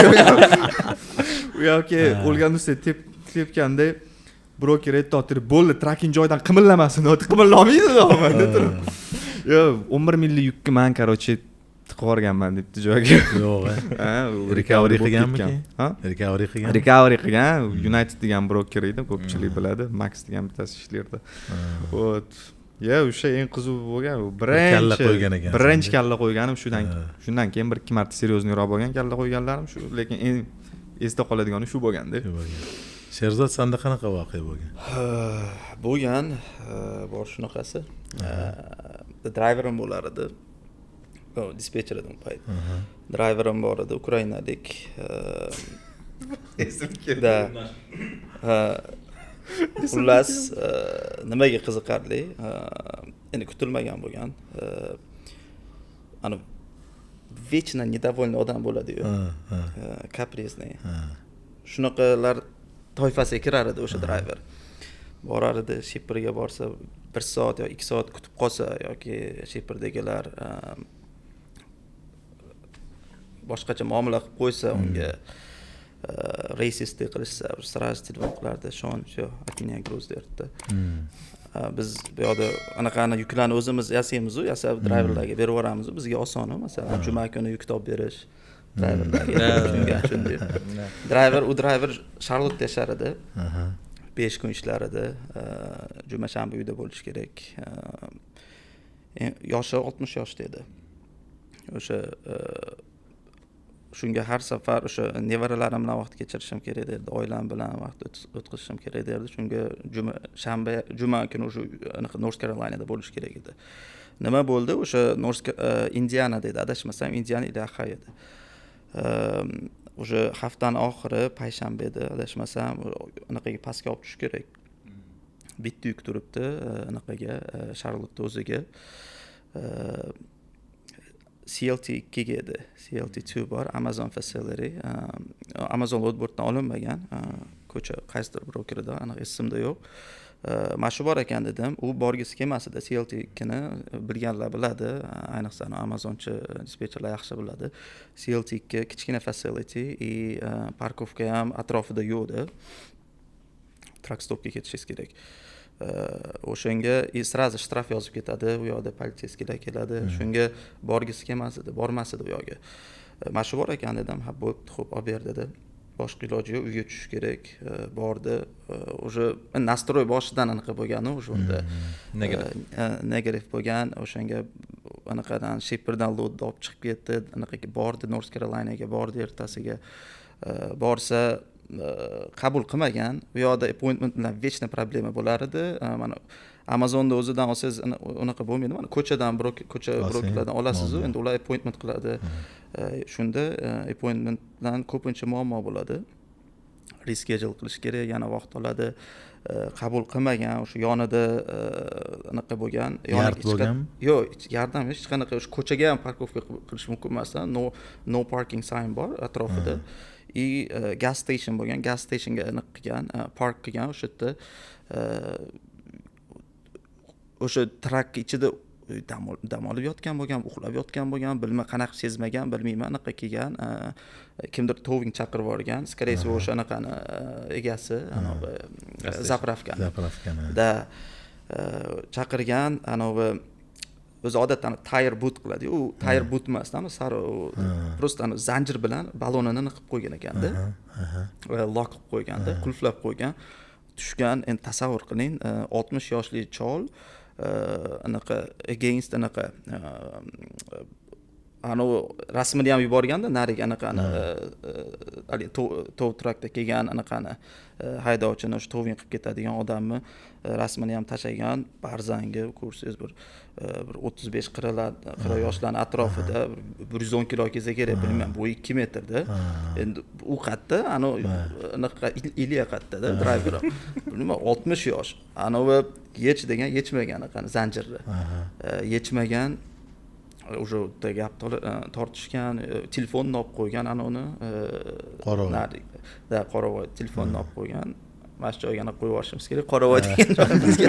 U yoki o'lganda tepganda broker aytdi, "Bo'ldi, tracking joydan qimillamasin", deyapti. Qimillamaydi deyapman turib. Yo, 11 milli yukni men короче tiqib yuborganman debdi joyga. Yo'q, ha, recovery qilganmi? Ha? Recovery qilgan. United degan broker edi, ko'pchilik biladi. Max degan bittasi ishlardi. Ot Ya, o'sha eng qiziq bo'lgan, birinchi kalla qo'yganim shundan keyin 1-2 marta seryozniyroq bo'lgan kalla qo'yganlarim shu, lekin eng esda qoladigan shu bo'lganda. Sherzod, senda qanaqa voqea bo'lgan? Bo'lgan, bor shunaqasi. Driverim bo'lar edi. Dispetcher edim payt. Driverim bor edi, Ukrainalik. Esim keldi. Xullas, nimaga qiziqarli? Endi kutilmagan bo'lgan. Ana vечно недовольный odam bo'ladi-yu. Kaprizniy. Shunaqalar toifasiga kirar edi o'sha driver. Borar edi, shipperga borsa 1 soat yoki 2 soat kutib qolsa yoki shipperdagilar boshqacha muomala qilib qo'ysa unga racist qilishsa sraz telefon qilardi shon shu opinion gruz derdi. Biz bu yerda anaqani yuklarni o'zimiz yasaymiz-ku, yasab driverlarga berib yuboramiz. Bizga oson, masalan, juma kuni yuk olib berish driverlarga shunday. Driver Charlotte yashar edi. 5 kun ishlar edi. Juma shanba uyda bo'lish kerak. Yoshi 60 yoshda edi. O'sha shunga har safar o'sha nevaralarim bilan vaqt kechirishim kerak edi, oilam bilan vaqt o'tkazishim kerak edi. Shunga juma kuni o'sha North Carolinada bo'lish kerak edi. Nima bo'ldi? O'sha Indiana dedi, adashmasam Indiana ila Ohio edi. O'sha haftaning oxiri payshanba edi, adashmasam anaqaga pastga olib tushish kerak. Bitta yuk turibdi anaqaga Charlotte o'ziga. CLT 2 edi. CLT 2 bor, Amazon Facility. Amazon Loadboarddan olinmagan. Ko'cha qaysidir brokerida, aniq esimda yo'q. Mana shu bor ekan dedim. U borgisi kelmasdi. CLT 2ni bilganlar biladi. Ayniqsa Amazonchi dispetcherlar yaxshi biladi. CLT 2 kichkina facility parkovka ham atrofida yo'qdi. Truck stopga ketishingiz kerak. O'shanga sразу shtraf yozib ketadi, u yoqda politsiyskilar keladi. Shunga borgisi kelmasdi, bormasdi u yoqqa. Mana shu bor ekan dedim, ha bo'pti, xo'p, olib ber dedi. Boshqa iloji yo'q, uyga tushish kerak. Bordi. O'sha nastroy boshidan anaqa bo'lgan, o'shanda negativ bo'lgan. O'shanga anaqadan Shepherddan load olib chiqib ketdi, anaqaga bordi, North Carolinaga bordi ertasiga. Borsa qabul qilmagan. Bu yoqda appointment bilan vechna problema bo'lar edi. Mana Amazonda o'zidan olsangiz unaqa bo'lmaydi. Mana ko'chadan brokerlardan olasiz-ku, endi ular appointment qiladi. Shunda appointment bilan ko'pincha muammo bo'ladi. Reschedule qilish kerak, yana vaqt oladi. Qabul qilmagan, o'sha yonida anaqa bo'lgan, yo'q, yordam hech qanaqa o'sha ko'chaga ham parkovka qilish mumkin emas. No parking sign bor atrofida. Gas station bo'lgan, gas stationga aniq qilgan, park qilgan o'sha yerda. O'sha truck ichida dam olib yotgan bo'lgan, uxlab yotgan bo'lgan, qanaqa sezmagan, bilmayman, anaqa kelgan. Kimdir toving chaqirib yuborgan, скорее всего o'sha anaqani egasi, zapravkani. Da chaqirgan, o'zi odatda tire boot qiladi. U tire boot emasdan, sari просто zanjir bilan balonini qilib qo'ygan ekanda. Lock qilib qo'yganda, qulflab qo'ygan. Tushgan, endi tasavvur qiling, 60 yoshli chol anaqa against anaqa rasmini ham yuborganda, nariga anaqani tow truckda kelgan anaqani haydovchini o'sha toving qilib ketadigan odamni rasmini ham tashlagan, barzangi, ko'rsangiz bir 35-40 yoshlarning atrofida 110 kilo kelsa kerak, bilmayman, bo'yi 2 metrda. Endi u qatda, anaqa Ilya qatda-da, driver. Bilmayman, 60 yosh. Anavi yechmagan anaqani zanjirni. Yechmagan, o'sha gap tortishgan, telefonni olib qo'ygan, uni Qoravoy telefonni olib qo'ygan. Mana shu joyga qo'yib yuborishimiz kerak. Qoravoy degan bizga.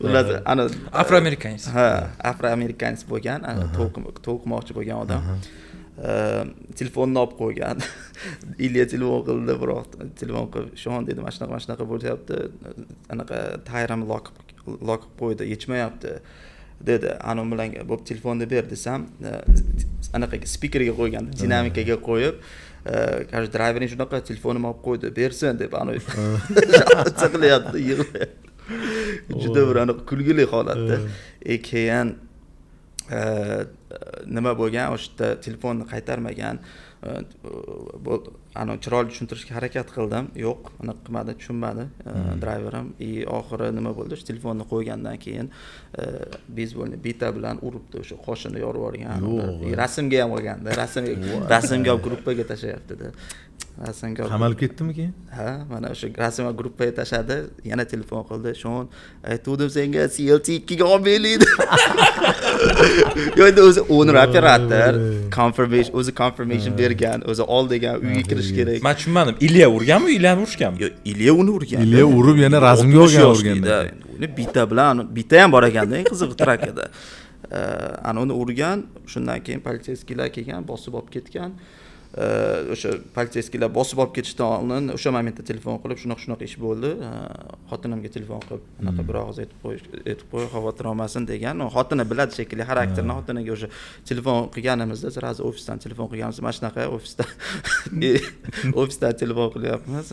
Ular afroamerikanis. Afroamerikanis bo'lgan, to'qimoqchi bo'lgan odam. Telefonni olib qo'ygan. Ilya telefon qildi, biroq telefon qilib, "Shon" dedi, "Mana shunaqa bo'lyapti. Anaqa tayram lock qilib qo'ydi, yechmayapti." dedi. Bilan bo'p telefonni ber desam, anaqaga spikerga qo'ygan, dinamikaga qo'yib, "Qarshi driverning shunaqa telefonimni olib qo'ydi, bersin" deb qilyapti, yig'layapti. Juda bir kulgili holatda. Keyin nima bo'lgan, o'sha telefonni qaytarmagan. Chiroyli tushuntirishga harakat qildim. Yo'q, anaqa qilmadi, tushunmadi driverim. Oxiri nima bo'ldi? O'sha telefonni qo'ygandan keyin beyzbolni bita bilan uribdi, o'sha qoshini yorib yuborgan. Rasmga ham olganda, rasmga olib gruppaga tashlayapti-da. Rasmga qamalib ketdimi keyin? Ha, mana o'sha rasmga gruppaga tashladi, yana telefon qildi. "Shon, aytdim senga CLT 2 ga olib berlaydi." Yo'q, o'zi owner operator confirmation bergan, o'zi ol degan, uyga kirish kerak. Men tushunmadim. Ilya urganmi, Ilyani urishganmi? Yo'q, Ilya uni urgan. Ilya urib yana rasmga olgan urganda. Uni bita ham bor ekanda, eng qizig'i trakada. Uni urgan, shundan keyin politsiyskilar kelgan, bosib olib ketgan. o'sha politsiyskilar bosib olib ketishdan oldin o'sha momentda telefon qilib shunaqa ish bo'ldi, xotinimga telefon qilib anaqa bir og'iz aytib qo'y xavotir olmasin degan. Xotini biladi shekilli xarakterini, xotiniga o'sha telefon qilganimizda sразу ofisdan telefon qilganmiz, mana shunaqa ofisdan telefon qilyapmiz,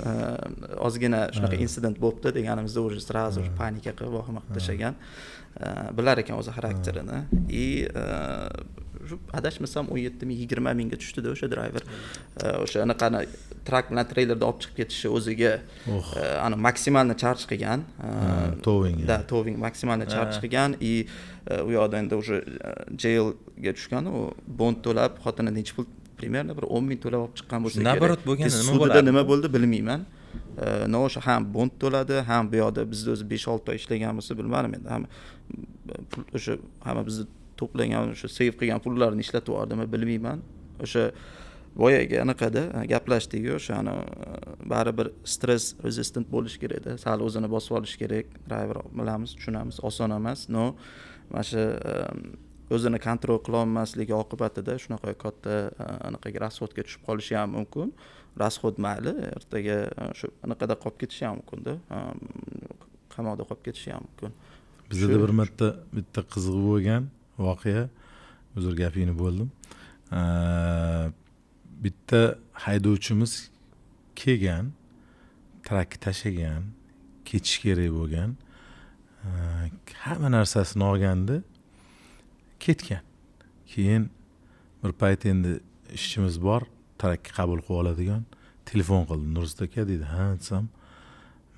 ozgina shunaqa insident bo'libdi deganimizda уже sразу panika qilib vahima qilib tashlagan. Bilar ekan o'zi xarakterini. Adashmasam 17 ming 20 mingga tushdi-da o'sha driver. O'sha anaqani trak bilan treylerda olib chiqib ketishi o'ziga ana maksimalni charge qilgan. Towing. Da, towing maksimalni charge qilgan и u yoqda endi o'sha jailga tushgan, u bond to'lab xotini necha pul примерно bir 10 ming to'lab olib chiqqan bo'lsa kerak. Nabarot bo'lganda nima bo'ladi? bo'ladi? Nima bo'ldi bilmayman. No o'sha ham bond to'ladi, ham bu yoqda bizda o'zi 5-6 oy ishlagan bo'lsa bilmadim endi. Ham o'sha hamma bizni to'plagan o'sha save qilgan pullarni ishlatib yubordimi bilmayman. O'sha boyaga anaqada gaplashdik-ku, o'shani baribir stress resistant bo'lish kerak-da. Sal o'zini bosib olish kerak. Driver bilamiz, tushunamiz, oson emas. No, mana shu o'zini kontrol qila olmasligi oqibatida shunaqa katta anaqaga rasxodga tushib qolishi ham mumkin. Rasxod mayli, ertaga shu anaqada qolib ketishi ham mumkin-da. Qamoqda qolib ketishi ham mumkin. Bizda bir marta bitta qiziq bo'lgan voqea, uzr gapingni bo'ldim. Bitta haydovchimiz kelgan, trakni tashagan, ketish kerak bo'lgan. Hamma narsasini olganda ketgan. Keyin bir payt endi ishchimiz bor, trakni qabul qilib oladigan, telefon qildi. Nursit aka dedi, "Ha, desam,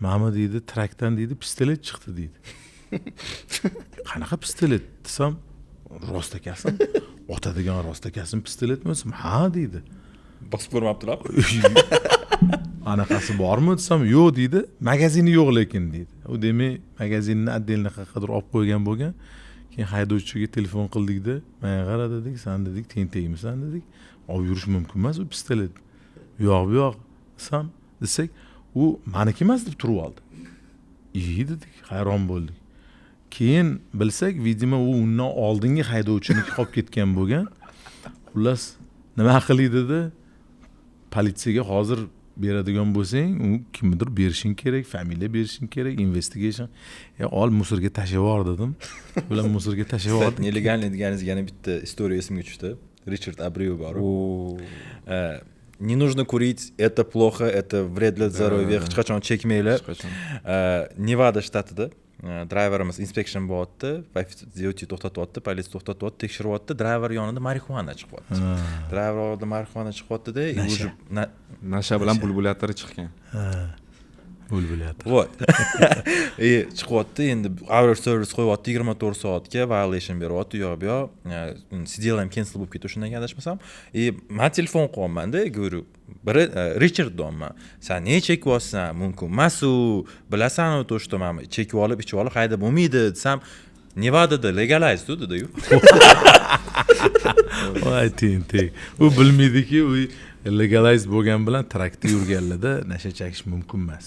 "Mana dedi, trakdan dedi, pistolet chiqdi" dedi. "Qanaqa pistolet?" desam, "Rost akasin, otadigan rost akasin pistoletmi?" desam, "Ha" dedi. Bosib ko'rmabdilar. "Anaqasi bormi?" desam, "Yo'q" dedi. "Magazini yo'q lekin" dedi. U demak magazinni отдельно qayergadir olib qo'ygan bo'lgan. Keyin haydovchiga telefon qildik-da, "Menga qara" dedik, "Sen dedik, tentakmisan" dedik. "Olib yurish mumkin emas u pistolet." "Bu yoq" desam, desak, u "Meniki emas" deb turib oldi. "İyi" dedik, hayron bo'ldik. Keyin bilsak, vidima u undan oldingi haydovchiniki qolib ketgan bo'lgan. Xullas, nima qildi-da? Politsiyaga hozir beradigan bo'lsang, u kimnidir berishing kerak, familiya berishing kerak, investigation. Ol musorga tashlab yubor dedim. Ular musorga tashlab yubordi. Nelegalniy deganingizga yana bitta istoriya esimga tushdi. Richard Abreu bor. Не нужно курить, это плохо, это вред для здоровья. Hech qachon chekmanglar. Nevada shtatida driverimiz inspection bo'lyapti, duty to'xtatyapti, politsiya to'xtatyapti, tekshiryapti, driver yonida marixuana chiqyapti. Driver yonida marixuana chiqyapti-da, уже nasha bilan bulbulatori chiqqan. Bulbulator. Voy. Chiqyapti, endi hour service qo'yyapti 24 soatga violation beryapti, yo'q bu yoq. Sидел ham cancel bo'lib ketdi shundan adashmasam. Men telefon qilyapman-da, говорю, biri Richard deyman. "Sen ne chekyapsan? Mumkin emas-u. Bilasan-u to, что men chekib olib, ichib olib haydab bo'lmaydi" desam, Nevadada legalize dedi-yu. Voy tentak. U bilmaydiki, u legalize bo'lgan bilan trakda yurganlarda nasha chekish mumkin emas.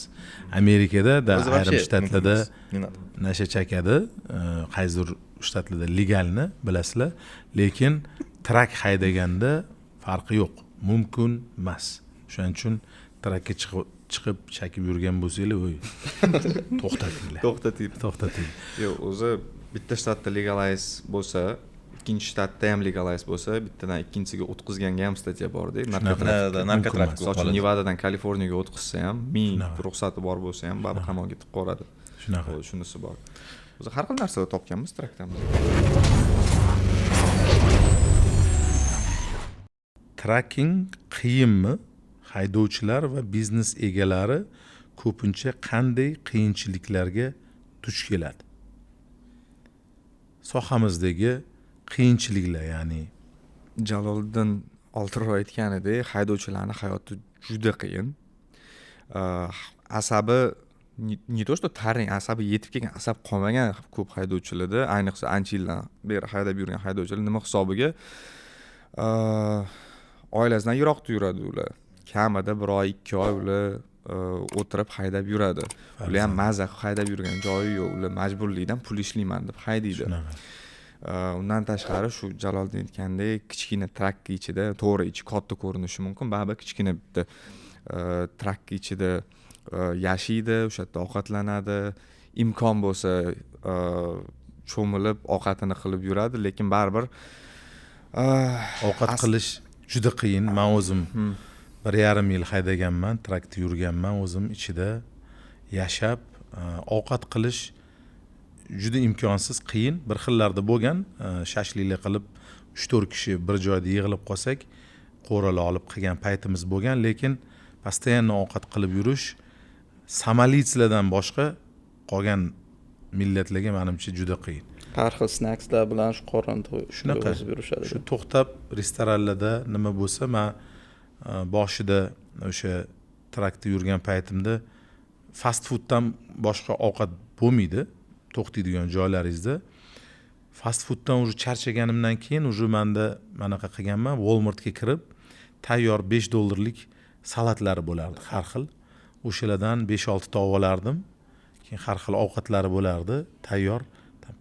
Amerikada ayrim shtatlarda nasha chekadi, qaysidir shtatlarda legalni bilasizlar, lekin trak haydaganda farqi yo'q, mumkin emas. Shuning uchun trakka chiqib chakib yurgan bo'lsanglar, voy to'xtatinglar. To'xtating. Yo'q, o'zi bitta shtatda legalize bo'lsa, ikkinchi shtatda ham legalize bo'lsa, bittadan ikkinchisiga o'tkazganga ham statya bor-da, narkotrafik. Sochi Nevadadan Kaliforniyaga o'tkazsa ham, ming ruxsati bor bo'lsa ham, baribir qamoqqa tiqib qo'yadi. Shunaqa. Shunisi bor. O'zi har xil narsa topganmiz trakdan. Tracking qiyinmi? Haydovchilar va biznes egalari ko'pincha qanday qiyinchiliklarga duch keladi? Sohamizdagi qiyinchiliklar, ya'ni Jaloliddin Oltiroy aytganidek, haydovchilarning hayoti juda qiyin. Asabi не то что taring, asabi yetib kelgan, asab qolmagan ko'p haydovchilarda, ayniqsa ancha yildan beri haydab yurgan haydovchilar nima hisobiga oilasidan yiroqda yuradi ular. Kamida 1 oy, 2 oy ular o'tirib haydab yuradi. Ular ham maza haydab yurgan joyi yo'q. Ular majburlikdan pul ishlayman deb haydaydi. Undan tashqari shu Jaloliddin aytgandek kichkina trakka ichida to'g'ri ichi katta ko'rinishi mumkin, baribir kichkina bitta trakka ichida yashaydi, o'sha yerda ovqatlanadi, imkon bo'lsa cho'milib ovqatini qilib yuradi, lekin baribir ovqat qilish juda qiyin. Men o'zim 1,5 yil haydaganman, trakda yurganman, o'zim ichida yashab, ovqat qilish juda imkonsiz, qiyin. Bir xillarda bo'lgan, shashliklar qilib 3-4 kishi bir joyda yig'ilib qolsak, qo'ralar olib qilgan paytimiz bo'lgan, lekin постоянно ovqat qilib yurish somaliylardan boshqa qolgan millatlarga menimcha juda qiyin. Har xil snackslar bilan shu qorin Shunaqa o'zib yurishadi. Shu to'xtab restoranlarda nima bo'lsa, men boshida o'sha trakda yurgan paytimda fast fooddan boshqa ovqat bo'lmaydi. To'xtaydigan joylaringizda fast fooddan уже charchaganimdan keyin уже menda manaqa qilganman, Walmartga kirib tayyor $5 salatlari bo'lardi har xil. O'shalardan 5-6 ta olardim. Keyin har xil ovqatlari bo'lardi, tayyor,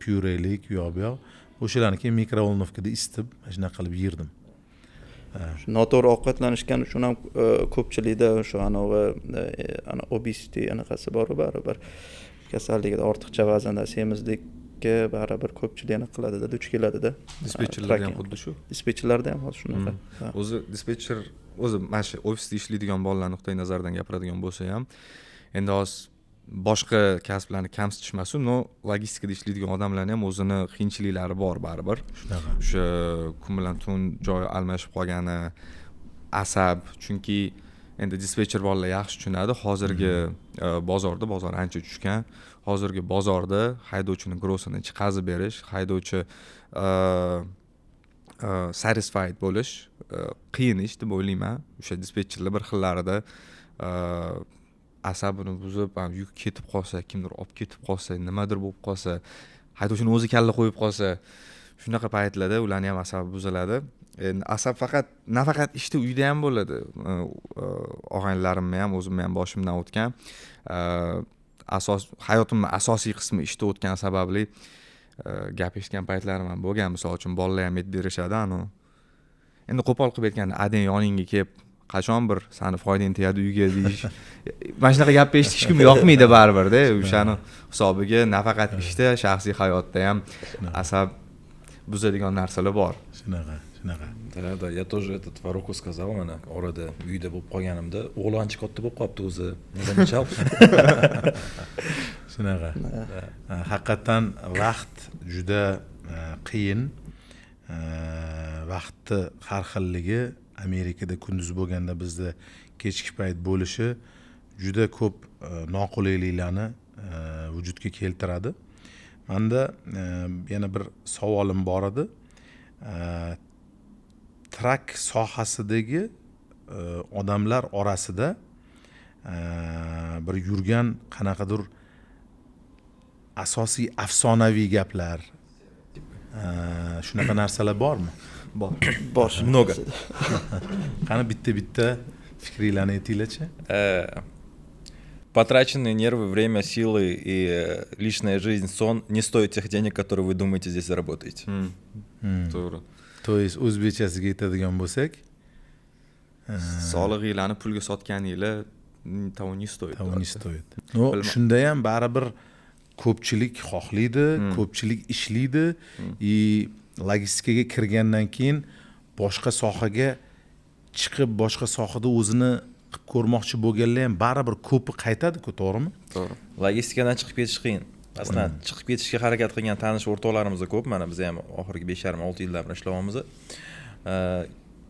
pyurelik, yo'q. O'shalarni keyin mikrovolnovkada isitib, shuna qilib yerdim. Noto'g'ri ovqatlanishgan uchun ham ko'pchilikda o'sha obesity anaqasi bor, baribir kasalligida ortiqcha vaznda semizlikka baribir ko'pchilik qiladi-da, duch keladi-da. Dispetcherlarda ham xuddi shu. Dispetcherlarda ham xuddi shunaqa. O'zi dispetcher mana shu ofisda ishlaydigan bolalar nuqtai nazaridan gapiradigan bo'lsa ham, endi hozir boshqa kasblarni kamsitishmasin, no logistikada ishlaydigan odamlarning ham o'zini qiyinchiliklari bor baribir. Shunaqa. O'sha kun bilan tun joy almashib qolgani, asab, chunki endi dispetcher bolalar yaxshi tushunadi. Hozirgi bozor ancha tushgan. Hozirgi bozorda haydovchining grossini chiqazib berish, haydovchi satisfied bo'lish qiyin ish deb o'ylayman. O'sha dispetcherlar bir xillarida asabini buzib, yuk ketib qolsa, kimdir olib ketib qolsa, nimadir bo'lib qolsa, haydovchining o'zi kalla qo'yib qolsa, shunaqa paytlarda ularning ham asabi buziladi. Endi asab nafaqat ishda, uyda ham bo'ladi. Og'aynilarimni ham, o'zimni ham boshimdan o'tgan. Hayotimning asosiy qismi ishda o'tgani sababli gap eshitgan paytlarim ham bo'lgan. Misol uchun bolalar ham aytib berishadi, endi qo'pol qilib aytganda, adang yoningga kelib, qachon bir sani foydang tegadi uyga deyish. Mana shunaqa gapni eshitish kim yoqmaydi baribir-da. O'shani hisobiga nafaqat ishda, shaxsiy hayotda ham asab buzadigan narsalar bor. Shunaqa. Да, я тоже этот Faruqu сказал, mana orada uyda bo'lib qolganimda, o'g'li ancha katta bo'lib qolibdi o'zi. Nechal? Shunaqa. Haqiqatan vaqt juda qiyin. Vaqtni har xilligi, Amerikada kunduz bo'lganda bizda kechki payt bo'lishi juda ko'p noqulayliklarni vujudga keltiradi. Menda yana bir savolim bor edi. Trak sohasidagi odamlar orasida bir yurgan qanaqadir asosiy afsonaviy gaplar, shunaqa narsalar bormi? Bor. Много. Qani bitta fikringlarni aytinglar-chi? Потраченные нервы, время, силы и личная жизнь, сон не стоят тех денег, которые вы думаете здесь заработаете. To'g'ri. То есть o'zbekchasiga aytadigan bo'lsak, Sog'lig'inglarni pulga sotganinglar того не стоит. того не стоит. No, shunda ham baribir ko'pchilik xohlaydi, ko'pchilik ishlaydi, logistikaga kirgandan keyin boshqa sohaga chiqib, boshqa sohada o'zini qilib ko'rmoqchi bo'lganlar ham baribir ko'pi qaytadi-ku, to'g'rimi? To'g'ri. Logistikadan chiqib ketish qiyin. Aslan chiqib ketishga harakat qilgan tanish o'rtoqlarimiz ko'p. Mana biz ham oxirgi 5,5-6 yildan beri ishlayapmiz.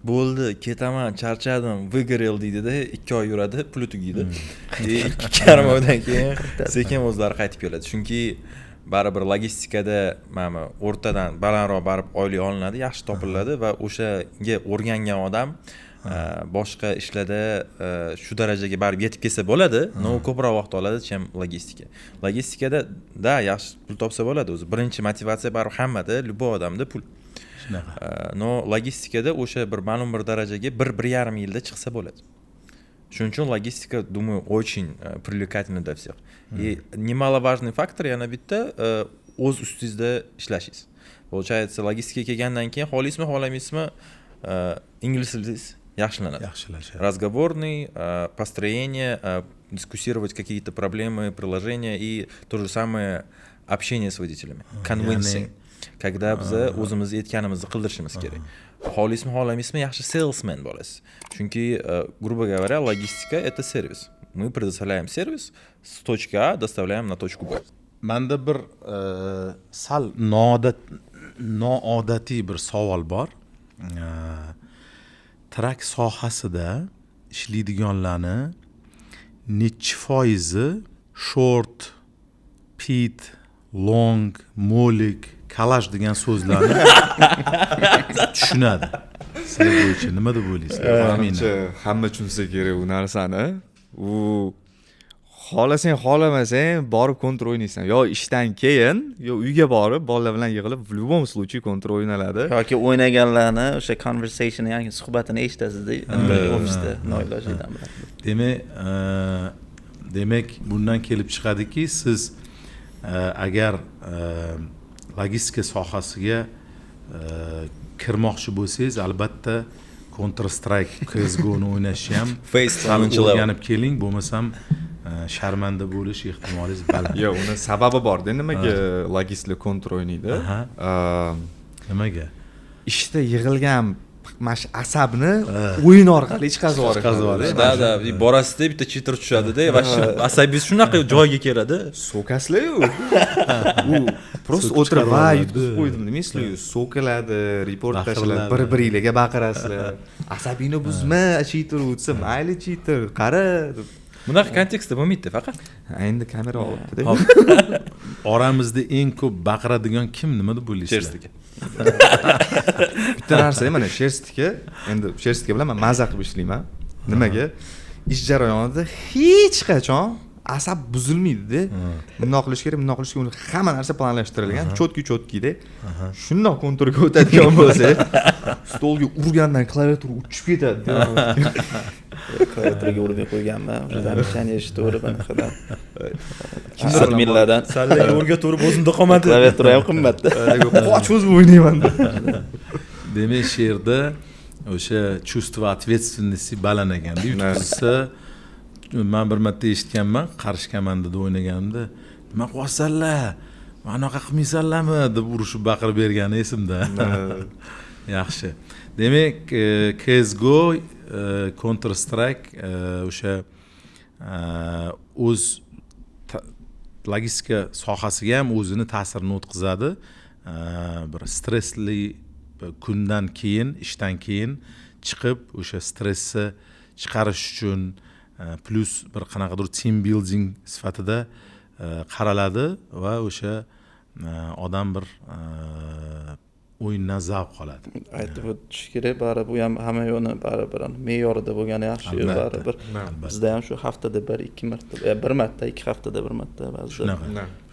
Bo'ldi, ketaman, charchadim, выгорел deydi-da, 2 oy yuradi, puli tugaydi. 2,5 oydan keyin sekin o'zlari qaytib keladi. Chunki baribir logistikada mana o'rtadan balandroq barib oylik olinadi, yaxshi topiladi va o'shaga o'rgangan odam boshqa ishlarda shu darajaga barib yetib kelsa bo'ladi, no ko'proq vaqt oladi chem logistika. Logistikada yaxshi pul topsa bo'ladi o'zi. Birinchi motivatsiya barib hammada, любой odamda pul. No logistikada o'sha bir ma'lum bir darajaga 1-1,5 yilda chiqsa bo'ladi. Shuning uchun logistika, думаю, очень привлекательна для всех. И немаловажный фактор yana bitta o'z ustingizda ishlashingiz. Получается, logistikaga kelgandan keyin xohlaysizmi, xohlamaysizmi, ingliz tilingiz yaxshilanadi. Yaxshilashadi. Разговорный, построение, дискуссировать какие-то проблемы, приложения и то же самое общение с водителями. Convincing. Когда biz o'zimizni aytganimizni qildirishimiz kerak. Xohlaysizmi, xohlamaysizmi, yaxshi salesman bo'lasiz. Chunki, грубо говоря, логистика это сервис. Мы предоставляем сервис с точки А доставляем на точку Б. Menda bir sal noodatiy bir savol bor. Trak sohasida ishlaydiganlarni nechi foizi short, pit, long, molik, kalash degan so'zlarni tushunadi. Sizlar bo'yicha nima deb o'ylaysizlar? Menimcha hamma tushunsa kerak u narsani. U xohlasang xohlamasang borib kontra o'ynaysan. Yo ishdan keyin, yo uyga borib bolalar bilan yig'ilib в любом случае kontra o'ynaladi. yoki o'ynaganlarni o'sha conversation, ya'ni suhbatini eshitasizda ofisda noilojlikdan bilan. Demak, bundan kelib chiqadiki, siz agar logistika sohasiga kirmoqchi bo'lsangiz, albatta Counter Strike, CS:GO ni o'ynashni ham o'rganib keling, bo'lmasam sharmanda bo'lish ehtimolingiz baland. Yo'q, uni sababi bor-da, nimaga logistlar kontra o'ynaydi? Nimaga? Ishda yig'ilgan mana shu asabni o'yin orqali chiqazib yuboradi. Da, borasida bitta cheater tushadi-da, вообще asabingiz shunaqa joyga keladi. So'kasizlar-yu. U просто o'tirib va yutqizib qo'ydim demaysizlar-yu. So'kiladi, report tashlanadi, bir-biringizga baqirasizlar. Asabingni buzma, cheater o'tsa, mayli cheater, qara. Bunaqa kontekstda bo'lmaydi faqat. Endi kamera olibdi-da. Oramizda eng ko'p baqiradigan kim, nima deb o'ylaysizlar? Sherstika. Bitta narsa, mana sherstika, endi sherstika bilan men maza qilib ishlayman. Nimaga? Ish jarayonida hech qachon asab buzilmaydi-da. Bundoq qilish kerak, bundoq qilish kerak. Hamma narsa planlashtirilgan, cho'tki-cho'tkida. Shundoq konturga o'tadigan bo'lsa, stolga urgandan klaviatura uchib ketadi. Klaviaturaga urib qo'yganman. O'sha zamishani eshitib anaqa. Kimdir millardan Sallaga o'rgatib o'zimda qolmadi. klaviatura ham qimmatda. Qoch o'zim o'ynayman. Demak, she'rda o'sha чувство ответственности baland ekan. Yutqizsa, men bir marta eshitganman, Qarshi komandada o'ynaganimda, nima qilyapsanlar? Manaqa qilmaysanlarmi deb urushib baqirib bergani esimda. Yaxshi. Demak, CS:GO, Counter Strike o'sha o'z logistika sohasiga ham o'zini ta'sirini o'tkazadi. Bir stressli kundan keyin, ishdan keyin chiqib o'sha stressni chiqarish uchun plus bir qanaqadir team building sifatida qaraladi va o'sha odam bir o'yindan zavq oladi. Aytib o'tish kerak, baribir bu ham hamma yo'ni baribir me'yorida bo'lgani yaxshi, baribir. Bizda ham shu haftada 1-2 marta, bir marta, 2 haftada 1 marta ba'zida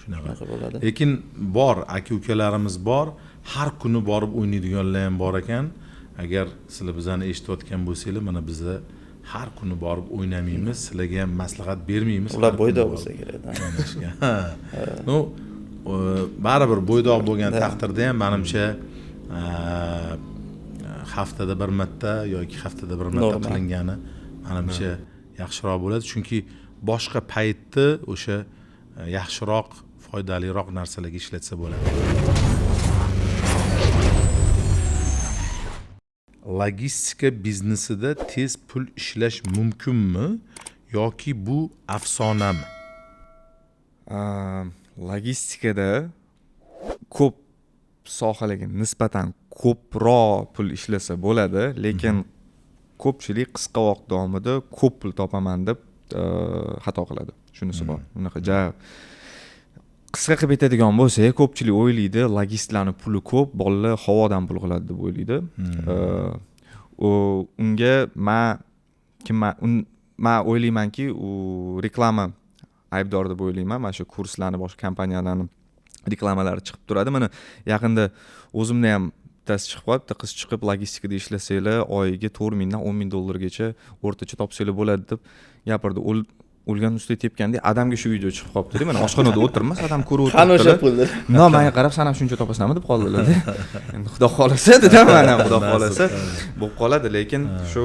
shunaqa bo'ladi. Lekin bor, aka-ukalarimiz bor, har kuni borib o'ynaydiganlar ham bor ekan. Agar sizlar bizani eshitayotgan bo'lsanglar, mana bizda har kuni borib o'ynamaymiz, sizlarga ham maslahat bermaymiz. Ular bo'ydoq bo'lsa kerak. No, baribir bo'ydoq bo'lgan taqdirda ham menimcha haftada 1 marta yoki haftada 1 marta qilingani menimcha yaxshiroq bo'ladi, chunki boshqa paytda o'sha yaxshiroq, foydaliroq narsalarga ishlatsa bo'ladi. Logistika biznesida tez pul ishlash mumkinmi yoki bu afsonami? Logistikada ko'p sohalarga nisbatan ko'proq pul ishlasa bo'ladi, lekin ko'pchilik qisqa vaqt davomida ko'p pul topaman deb xato qiladi. Shunisi bor. Unaqa qisqa qilib aytadigan bo'lsa, ko'pchilik o'ylaydi, logistlarning puli ko'p, bolalar havodan pul qiladi deb o'ylaydi. Unga men o'ylaymanki, u reklama aybdor deb o'ylayman. Mana shu kurslarni, boshqa kompaniyalarning reklamalari chiqib turadi. Mana yaqinda o'zimda ham bittasi chiqib qolibdi, qiz chiqib logistikada ishlasanglar oyiga $4,000 dan $10,000 gacha o'rtacha topsanglar bo'ladi deb gapirdi. o'lgan ustiga tepganda adamga shu video chiqib qolibdi-da. Mana oshxonada o'tirmas, adam ko'rib Qani o'sha o'tiribdilar. pulni. No, menga qarab, "San ham shuncha topasanmi?" deb qoldilar. Endi xudo xolasa dedim, mana xudo xolasa bo'lib qoladi, lekin shu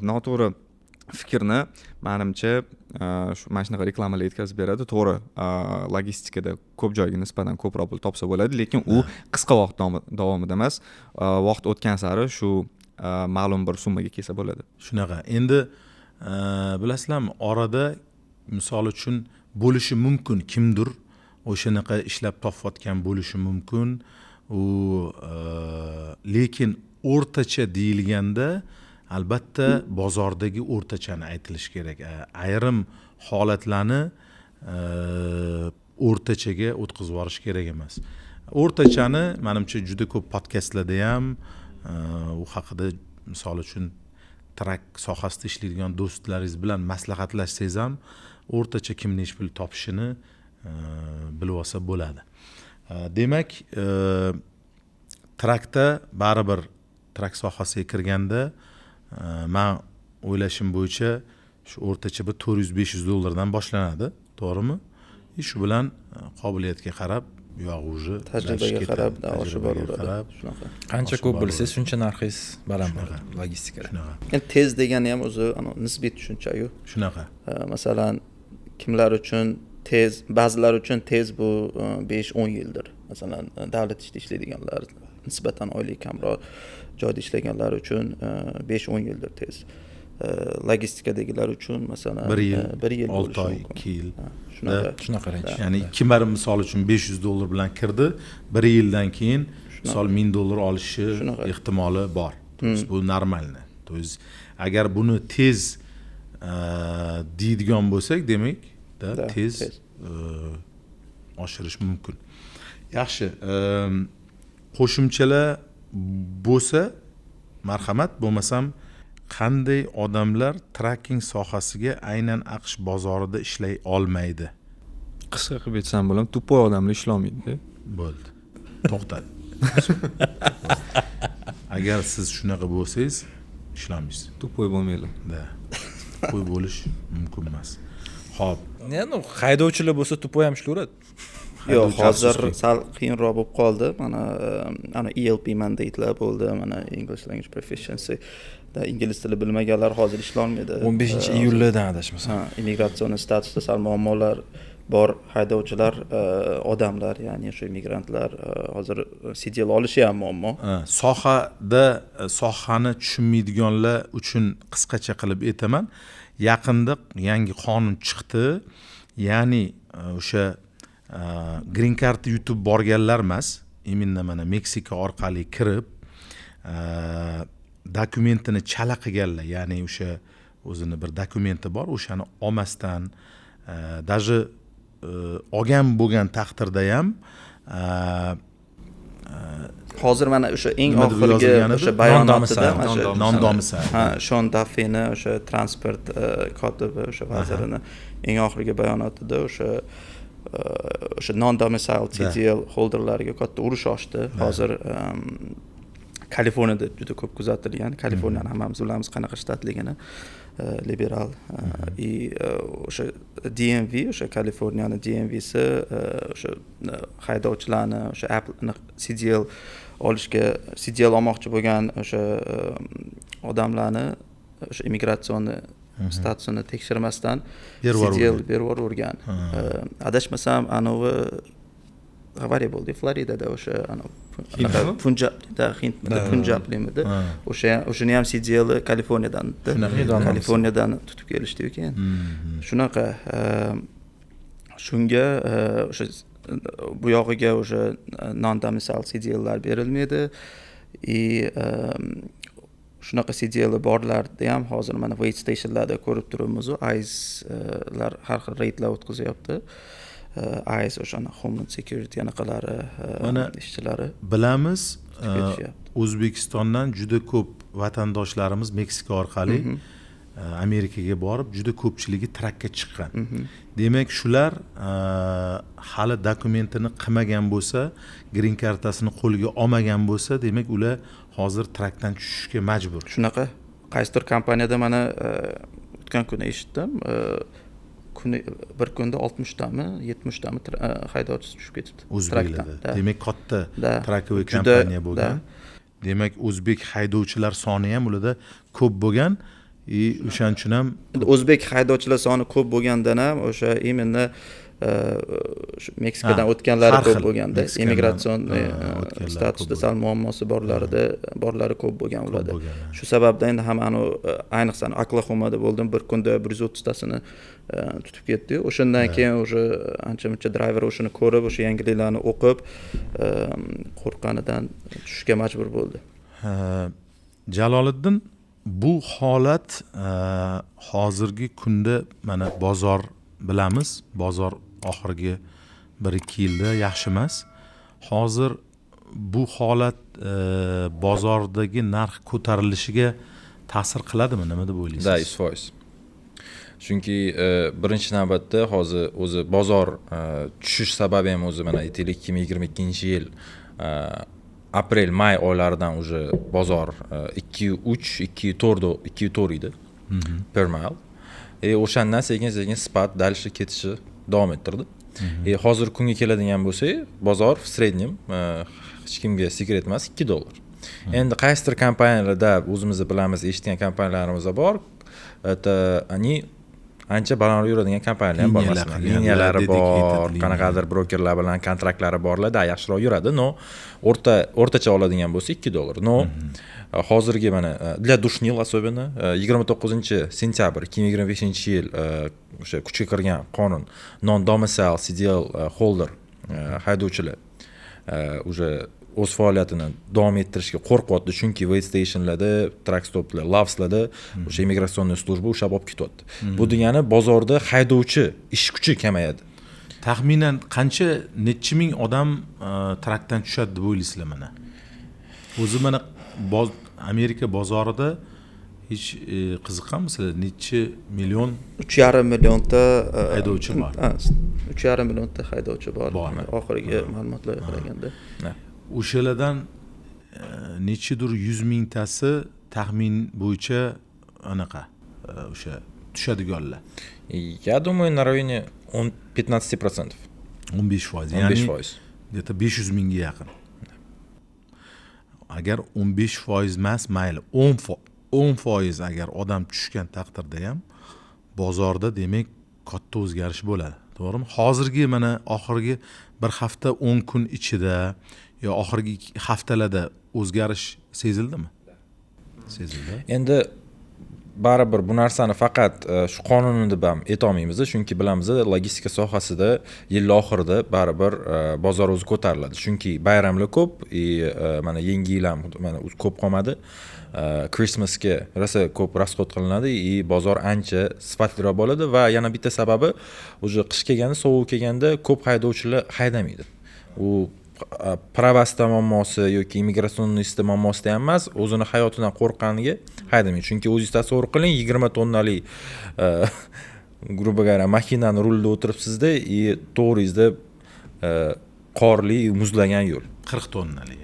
noto'g'ri fikrni menimcha shu mana shunaqa reklamalar yetkazib beradi. To'g'ri, logistikada ko'p joyga nisbatan ko'proq pul topsa bo'ladi, lekin u qisqa vaqt davomida emas, vaqt o'tgan sari shu ma'lum bir summaga kelsa bo'ladi. Shunaqa. Endi bilasizlarmi, orada misol uchun bo'lishi mumkin kimdir o'shanaqa ishlab topayotgan bo'lishi mumkin. U lekin o'rtacha deyilganda albatta bozordagi o'rtachani aytilish kerak. Ayrim holatlarni o'rtachaga o'tkazib yuborish kerak emas. O'rtachani menimcha juda ko'p podkastlarda ham u haqida misol uchun trak sohasida ishlaydigan do'stlaringiz bilan maslahatlashsangiz ham o'rtacha kim necha pul topishini bilib olsa bo'ladi. Demak, trakda baribir trak sohasiga kirganda men o'ylashim bo'yicha shu o'rtacha bir $400-500 boshlanadi, to'g'rimi? Shu bilan qobiliyatga qarab, yog'i tajribaga qarab oshib boraveradi. Shunaqa. Qancha ko'p bilsangiz, shuncha narxingiz baland bo'ladi logistikada. Shunaqa. Endi tez degani ham o'zi nisbiy tushuncha-yu. Shunaqa. Masalan, kimlar uchun tez, ba'zilar uchun tez bu 5-10 yildir. Masalan, davlat ishida ishlaydiganlar, nisbatan oylik kamroq joyda ishlaganlar uchun 5-10 yildir tez. Logistikadagilar uchun masalan 1 yil, 6 oy, 2 yil. Shunaqa range. Ya'ni kimlar misol uchun $500 bilan kirdi, 1 yildan keyin misol $1000 olishi ehtimoli bor. Bu normalni. То есть agar buni tez deydigan bo'lsak, demak, tez oshirish mumkin. Yaxshi, qo'shimchalar bo'lsa, marhamat, bo'lmasam qanday odamlar tracking sohasiga aynan AQSh bozorida ishlay olmaydi? Qisqa qilib aytsam bo'lam, tupoy odamlar ishlamaydi. Bo'ldi. To'xtadi. Agar siz shunaqa bo'lsangiz, ishlamaysiz. Tupoy bo'lmaylar. Da. Qo'y bo'lish mumkin emas. Xo'p. Ya'ni haydovchilar bo'lsa tupoy ham ishlayveradi. Yo'q, hozir sal qiyinroq bo'lib qoldi. Mana ELP mandatelar bo'ldi, mana English Language Proficiency. Ingliz tili bilmaganlar hozir ishlay olmaydi. 15-iyuldan adashmasam. Immigratsion statusda sal muammolar bor haydovchilar, odamlar, ya'ni o'sha immigrantlar hozir CDL olishi ham muammo. Sohani tushunmaydiganlar uchun qisqacha qilib aytaman. Yaqinda yangi qonun chiqdi. Ya'ni o'sha green card yutib borganlar emas, именно mana Meksika orqali kirib dokumentini chala qilganlar, ya'ni o'sha o'zini bir dokumenti bor, o'shani olmasdan даже olgan bo'lgan taqdirda ham hozir mana o'sha eng oxirgi o'sha bayonotida non-domicile. Shon Daffini o'sha transport kotibi o'sha vazirini eng oxirgi bayonotida o'sha non-domicile CDL holderlariga katta urush ochdi. Hozir Kaliforniyada juda ko'p kuzatilgan. Kaliforniyani hammamiz bilamiz qanaqa shtatligini, liberal. O'sha DMV, o'sha Kaliforniyani DMVsi o'sha haydovchilarni o'sha Apple CDL olishga, CDL olmoqchi bo'lgan o'sha odamlarni o'sha immigratsionni statusini tekshirmasdan CDL berib yuborgan. Adashmasam, anavi avariya bo'ldi Floridada, o'sha Punjabda, Hindda, Punjablimidi. O'shani ham CDL Kaliforniyadan tutib kelishdi keyin. Shunaqa shunga o'sha bu yog'iga o'sha non-domicile CDLlar berilmaydi. Shunaqa CDL borlarda ham hozir mana wait stationlarda ko'rib turibmiz, ICE'lar har xil reydlar o'tkazyapti. ICE o'shani Homeland Security anaqalari ishchilari bilamiz. O'zbekistondan juda ko'p vatandoshlarimiz Meksika orqali Amerikaga borib, juda ko'pchiligi trakka chiqqan. Demak, shular hali dokumentini qilmagan bo'lsa, green kartasini qo'lga olmagan bo'lsa, demak ular hozir trakdan tushishga majbur. Shunaqa qaysidir kompaniyada mana o'tgan kuni eshitdim, bir kunda 60 tami 70 tami haydovchisi tushib ketibdi o'zbeklarda demak katta Da. trakovый Juda- kompaniya bo'lgan da. demak o'zbek haydovchilar soni ham ularda ko'p bo'lgan o'shaning uchun ham o'zbek haydovchilar soni ko'p bo'lgandan ham o'sha именно Meksikadan o'tganlari har ko'p xil. bo'lganda Meksikadan, immigratsion o'tganlari statusda ko'p sal muammosi borlari ko'p bo'lgan ularda. bo'lgan, Shu sababdan endi ham ayniqsa Oklahomada bo'ldim, bir kunda 130 tasini tutib ketdi. O'shandan keyin o'sha ancha-muncha driver o'shani ko'rib, o'sha yangiliklarni o'qib, qo'rqqanidan tushishga majbur bo'ldi. Jaloliddin, bu holat hozirgi kunda mana bozor bilamiz, bozor oxirgi 1-2 yilda yaxshi emas. Hozir bu holat bozordagi narx ko'tarilishiga ta'sir qiladimi, nima deb o'ylaysiz? Da, 100%. Chunki birinchi navbatda hozir o'zi bozor tushish sababi ham o'zi mana aytaylik 2022-yil aprel-may oylaridan уже bozor 2.3 edi per mile. O'shandan sekin-sekin spat dальше ketishi davom ettirdi. Hozir kunga keladigan bo'lsak, bozor в среднем hech kimga sekret emas $2. Endi qaysidir kompaniyalarda o'zimiz bilamiz, eshitgan kompaniyalarimiz bor. Они ancha balandroq yuradigan kompaniyalar ham bor. Liniyalari bor, qanaqadir brokerlar bilan kontraktlari borlar, da yaxshiroq yuradi. No, o'rtacha oladigan bo'lsa $2. No, hozirgi mana для душнил особенно 29-sentyabr 2025-yil o'sha kuchga kirgan qonun non-domicile CDL holder haydovchilar уже o'z faoliyatini davom ettirishga qo'rqyapti, chunki wait stationlarda, truck stoplar, lavslarda o'sha immigratsioniy slujba ushlab olib ketyapti. Bu degani bozorda haydovchi ish kuchi kamayadi. Taxminan qancha necha ming odam trakdan tushadi deb o'ylaysizlar mana? O'zi mana Amerika bozorida hech qiziqqanmisizlar? Necha million 3,5 millionta haydovchi bor. 3,5 millionta haydovchi bor. Oxirgi ma'lumotlarga qaraganda. O'shalardan nechidir 100 mingtasi taxmin bo'yicha anaqa o'sha tushadiganlar. Я думаю, на районе 15%. 15%. 15%. Где-то 500 mingga yaqin. Agar 15% emas, mayli 10% agar odam tushgan taqdirda ham bozorda demak katta o'zgarish bo'ladi. To'g'rimi? Hozirgi mana oxirgi bir hafta 10 kun ichida yo oxirgi haftalarda o'zgarish sezildimi? Sezildi. Endi baribir bu narsani faqat shu qonunni deb ham aytolmaymiz, chunki bilamiz logistika sohasida yil oxirida baribir bozor o'zi ko'tariladi. Chunki bayramlar ko'p, mana yangi yil ham mana ko'p qolmadi. Christmasga rosa ko'p rasxod qilinadi, bozor ancha sifatliroq bo'ladi va yana bitta sababi o'sha qish kelganda, sovuq kelganda ko'p haydovchilar haydamaydi. U pravasida muammosi yoki immigratsiyonistda muammosida ham emas, o'zini hayotidan qo'rqqaniga haydamaydi. Chunki o'zingiz tasavvur qiling, 20 tonnalik грубо говоря, mashinani rulida o'tiribsizda, to'g'ringizda qorli, muzlagan yo'l. 40 tonnalik.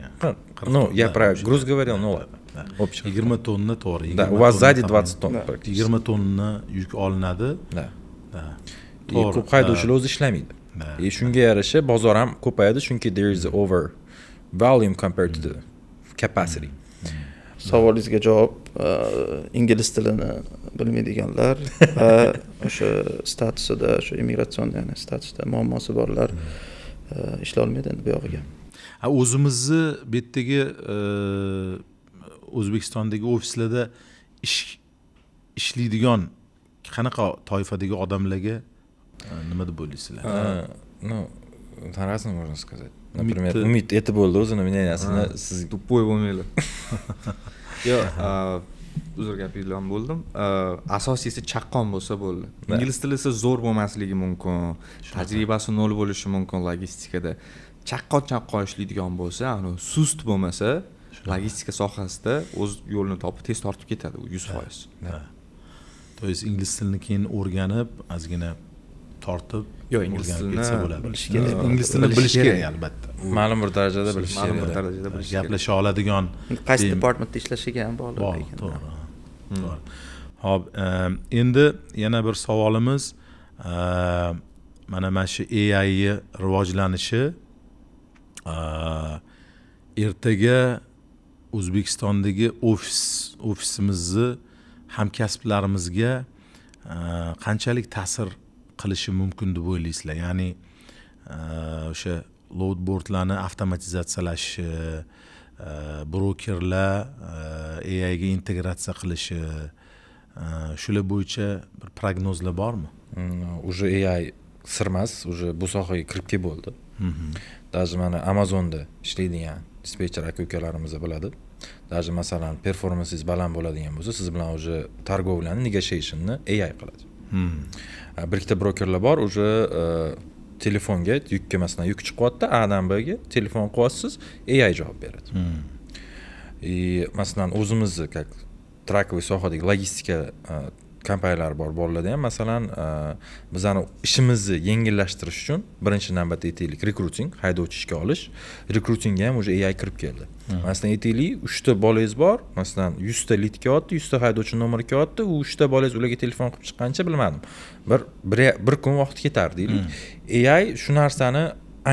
Ну, я про груз говорил, ну ладно. 20 tonna to'g'ri. Да, у вас сзади 20 тонн практически. 20 tonna yuk olinadi. Да. Da. Ko'p haydovchilar o'zi ishlamaydi. Shunga yarasha bozor ham ko'payadi, chunki there is over volume compared to the capacity. Savolingizga javob ingliz tilini bilmaydiganlar va o'sha statusida, o'sha immigratsion ya'ni statusda muammosi borlar ishlay olmaydi endi bu yog'iga. O'zimizni bu yerdagi O'zbekistondagi ofislarda ishlaydigan qanaqa toifadagi odamlarga nima deb o'ylaysizlar? Ну, разно можно сказать. Например, Umid aytib bo'ldi o'zini мнениясini siz tuppoy bo'lmanglar. Yo'q, uzr gapingizdan bo'ldim. Asosiysi chaqqon bo'lsa bo'ldi. Ingliz tili esa zo'r bo'lmasligi mumkin, tajribasi nol bo'lishi mumkin logistikada. Chaqqon ishlaydigan bo'lsa, sust bo'lmasa, logistika sohasida o'z yo'lini topib tez tortib ketadi u 100%. To есть ingliz tilini keyin o'rganib, ozgina tortib yo'q, ingliz tilini bilish kerak. Ingliz tilini bilish kerak albatta. ma'lum bir darajada bilish kerak. Ma'lum bir darajada bilish kerak. Gaplasha oladigan Qaysi departamentda ishlashiga ham bog'liq ekan. To'g'ri. Hop, endi yana bir savolimiz, mana shu AI rivojlanishi ertaga O'zbekistondagi ofisimizni hamkasblarimizga qanchalik ta'sir qilishi mumkin deb o'ylaysizlar? Ya'ni o'sha loadboardlarni avtomatizatsiyalashi, brokerlar AI ga integratsiya qilishi, shular bo'yicha bir prognozlar bormi? Уже AI sirmas, уже bu sohaga kirib bo'ldi. Даже mana Amazonda ishlaydigan dispetcher aka-ukalarimiz biladi. Даже masalan performansingiz baland bo'ladigan bo'lsa, siz bilan уже торговляni, negotiationni AI qiladi. Bir ikkita brokerlar bor, уже telefonga yukka masalan yuk chiqyapti, A'dan B'ga telefon qilyapsiz, AI javob beradi. Masalan o'zimizni как trakoviy sohadagi logistika kompaniyalar bor-borlarda ham masalan bizani ishimizni yengillashtirish uchun birinchi navbatda aytaylik rekruting, haydovchi ishga olish, rekrutingga ham уже AI kirib keldi. Masalan aytaylik 3 ta bolangiz bor, masalan 100 ta lead kelyapti, 100 ta haydovchi nomeri kelyapti, u 3 ta bolangiz ularga telefon qilib chiqqancha bilmadim. Bir kun vaqt ketar deylik. AI shu narsani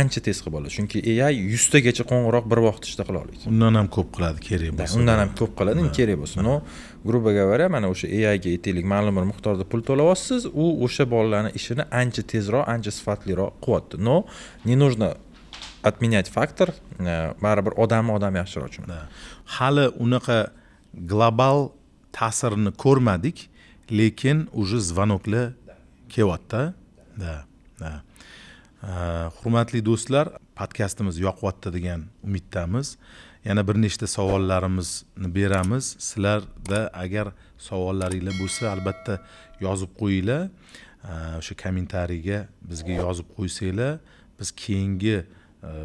ancha tez qilib oladi. Chunki AI 100 tagacha qo'ng'iroq bir vaqt ichida qila oladi. Undan ham ko'p qiladi kerak bo'lsa. Undan ham ko'p qiladi, kerak bo'lsa. No, грубо говоря, mana o'sha AI ga aytaylik ma'lum bir miqdorda pul to'layapsiz, u o'sha bolalarning ishini ancha tezroq, ancha sifatliroq qilyapti. No, не нужно отменять фактор, baribir odam yaxshiroq tushunadi. Hali unaqa global ta'sirini ko'rmadik, lekin уже звонокlar kelyapti. Da. Hurmatli do'stlar, podkastimiz yoqyapti degan umiddamiz. Yana bir nechta savollarimizni beramiz. Sizlarda agar savollaringiz bo'lsa, albatta yozib qo'yinglar. O'sha kommentariyga bizga yozib qo'ysanglar, biz keyingi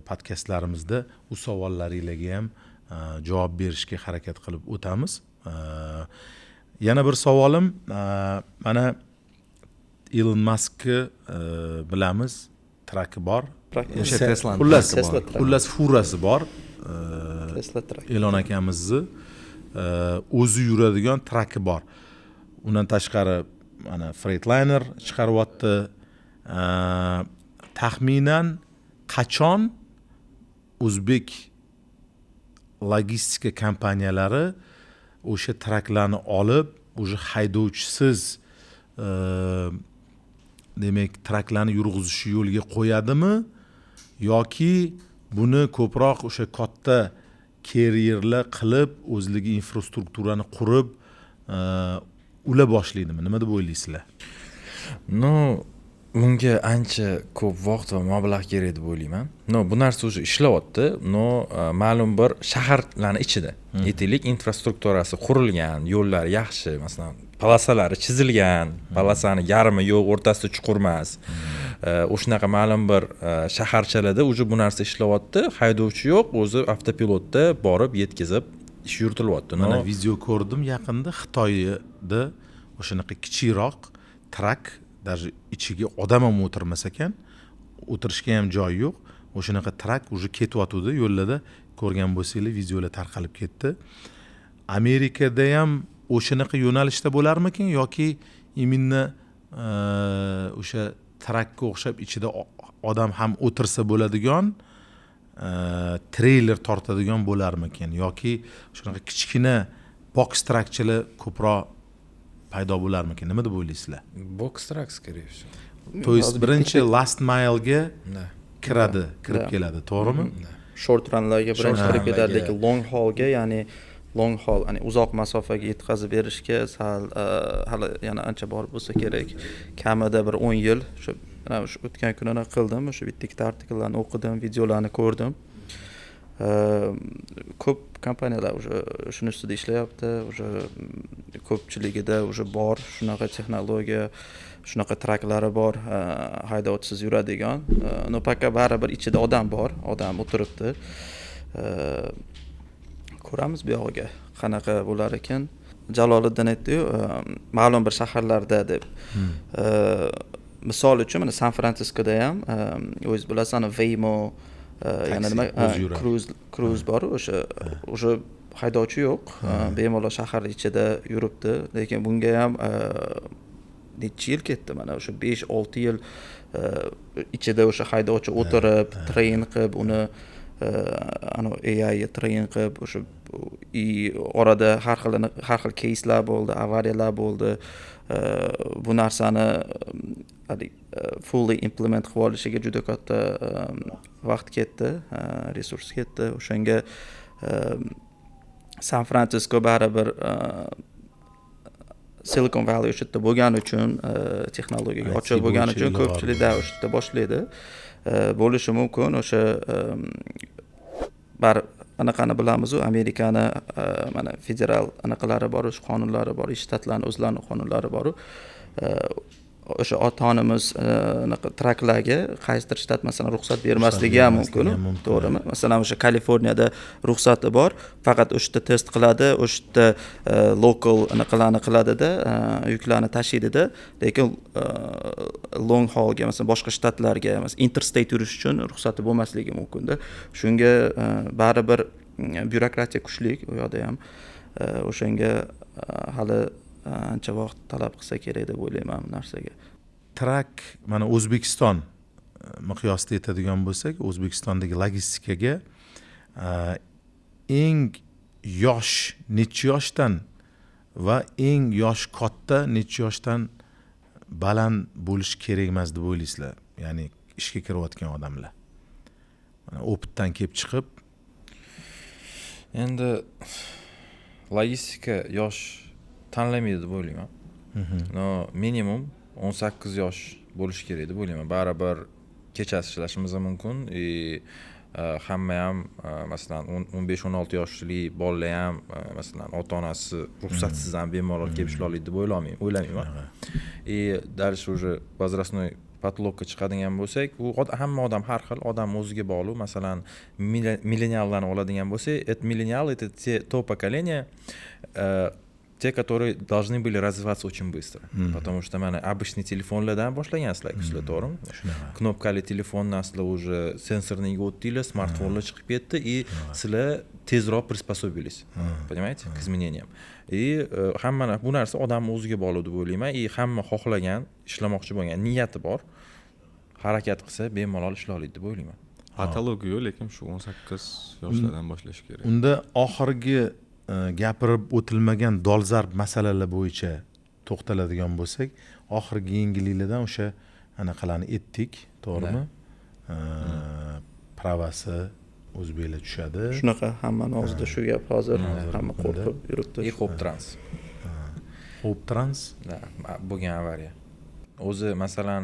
podkastlarimizda u savollaringizga ham javob berishga harakat qilib o'tamiz. Yana bir savolim, mana Elon Muskni bilamiz, traki bor. O'sha Tesla. Xullas furasi bor. Tesla trak. Elon akamizni o'zi yuradigan traki bor. Undan tashqari mana Freightliner chiqaryapti. Taxminan qachon o'zbek logistika kompaniyalari o'sha traklarni olib, o'sha haydovchisiz demak traklarni yurg'izishi yo'lga qo'yadimi yoki buni ko'proq o'sha katta kerrierlar qilib o'zligi infrastrukturani qurib ula boshlaydimi? Nima deb o'ylaysizlar? No, bunga ancha ko'p vaqt va mablag' kerak deb o'ylayman. No, bu narsa o'zi ishlayapti. No, ma'lum bir shaharlarning ichida aytaylik infrastrukturasi qurilgan, yo'llar yaxshi, masalan polosalari chizilgan, polosani yarmi yo'q, o'rtasida chuqur emas. O'shanaqa ma'lum bir shaharchalarda o'zi bu narsa ishlayapti. Haydovchi yo'q, o'zi avtopilotda borib yetkazib ish yuritilyapti. Mana video ko'rdim yaqinda, Xitoyda o'shanaqa kichikroq trak, даже ichiga odam ham o'tirmas ekan, o'tirishga ham joy yo'q. O'shanaqa trak o'zi ketyapti yo'llarda, ko'rgan bo'lsanglar, videolar tarqalib ketdi. Amerikada ham o'shanaqa yo'nalishda bo'larmikin yoki imенно o'sha trakka o'xshab ichida odam ham o'tirsa bo'ladigan treyler tortadigan bo'larmikin yoki shunaqa kichkina box trakchilar ko'proq paydo bo'larmikin? Nima deb o'ylaysizlar? Box truck скорее всего. То есть birinchi last mile ga kirib keladi, to'g'rimi? Short runlarga birinchi kirib ketadi, lekin long haulga, ya'ni long haul, ya'ni uzoq masofaga yetkazib berishga hali yana ancha bor bo'lsa kerak. Kamida bir 10 yil. Shu o'tgan kunini qildim, o'sha bitta ikkita artikellarni o'qidim, videolarni ko'rdim. Ko'p kompaniyalar shuni ustida ishlayapti, ko'pchiligida bor shunaqa texnologiya, shunaqa traklari bor, haydovchisiz yuradigan. No paka baribir ichida odam bor, odam o'tiribdi. Ko'ramiz bu yog'iga qanaqa bo'lar ekan. Jaloliddin aytdi-yu, ma'lum bir shaharlarda deb. Misol uchun mana San Fransiskoda ham o'z bilasan Waymo, yana nima cruise bor, o'sha haydovchi yo'q, bemalol shahar ichida yuribdi, lekin bunga ham necha yil ketdi, mana o'sha 5-6 yil ichida o'sha haydovchi o'tirib train qilib uni AI train qilib o'sha orada har xil case'lar bo'ldi, avariyalar bo'ldi. Bu narsani fully implement qilib olishiga juda katta vaqt ketdi, resurs ketdi. O'shanga San Fransisko baribir Silicon Valley o'sha yerda bo'lgani uchun, texnologiyaga ochiq bo'lgani uchun ko'pchilik o'sha yerda boshlaydi. Bo'lishi mumkin o'sha anaqani bilamiz, Amerikani mana federal anaqalari bor, qonunlari bor, shtatlarning o'zlarining qonunlari bor. O'sha ota-onamiz traklarga qaysidir shtat masalan ruxsat bermasligi ham mumkin, to'g'rimi? Masalan, o'sha Kaliforniyada ruxsati bor, faqat o'sha yerda test qiladi, o'sha yerda local anaqalarni qiladida, yuklarni tashaydida, lekin long haulga, masalan, boshqa shtatlarga, masalan, interstate yurish uchun ruxsati bo'lmasligi mumkin-da. Shunga baribir byurokratiya kuchli u yoqda ham. O'shanga hali ancha vaqt talab qilsa kerak deb o'ylayman bu narsaga. Trak mana O'zbekiston miqyosida aytadigan bo'lsak, O'zbekistondagi logistikaga eng yosh necha yoshdan va eng yosh katta necha yoshdan baland bo'lish kerak emas deb o'ylaysizlar? Ya'ni ishga kirayotgan odamlar. Mana opitdan kelib chiqib, endi logistika yosh tanlamaydi deb o'ylayman. No, minimum 18 yosh bo'lish kerak deb o'ylayman. Baribir kechasi ishlashimiz mumkin. Hamma ham masalan 15-16 yoshli bolalar ham masalan ota-onasi ruxsatsiz ham bemalol kelib ishla oladi deb o'ylamayman. Dальше уже возрастной patologga chiqadigan bo'lsak, u hamma odam har xil, odam o'ziga bog'liq. Masalan, milleniallarni oladigan bo'lsak, milleniалы это то поколение, те, которые должны были развиваться очень быстро. Потому что mana обычный telefonlardan boshlagansizlar, sizlar to'g'rimi? Knopkali telefondan sizlar уже sensorniga o'tdinglar, smartfonlar chiqib ketdi и sizlar tezroq приспособились. Понимаете? К изменениям. И hamma bu narsa odam o'ziga bog'liq deb o'ylayman. И hamma xohlagan, ishlamoqchi bo'lgan niyati bor, harakat qilsa bemalol ishla oladi deb o'ylayman. Patologiya lekin shu 18 yoshlardan boshlash kerak. Unda oxirgi gapirib o'tilmagan dolzarb masalalar bo'yicha to'xtaladigan bo'lsak, oxirgi yengilliklardan o'sha anaqalarni etdik, to'g'rimi? Pravasi o'zbeklar tushadi. Shunaqa hammani og'zida shu gap hozir hamma qo'rqib yuribdi. Hoptrans. Hoptrans? Bo'lgan avariya. O'zi masalan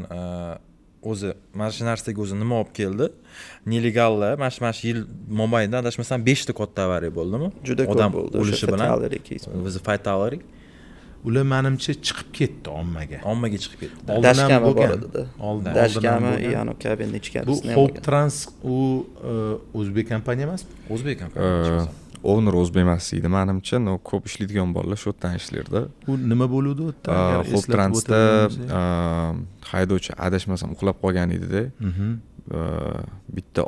o'zi mana shu narsaga o'zi nima olib keldi? Nelegallar mana shu yil mobaynida adashmasam 5 ta katta avariya bo'ldimi? Juda ko'p bo'ldi. O'lishi bilan o'zi fatality. Ular menimcha chiqib ketdi ommaga. Ommaga chiqib ketdi. Dashkami bor edi. Dashkami, ya'ni kabinning ichkarisida ham. Bu Hoptrans u o'zbek kompaniya emasmi? O'zbek kompaniya. Owner o'zbek emas edi, menimcha, no ko'p ishlaydigan bolalar shu yerdan ishlardi. U nima bo'ldi u yerda? Hoptransda haydovchi adashmasam uxlab qolgan edi-da. Bitta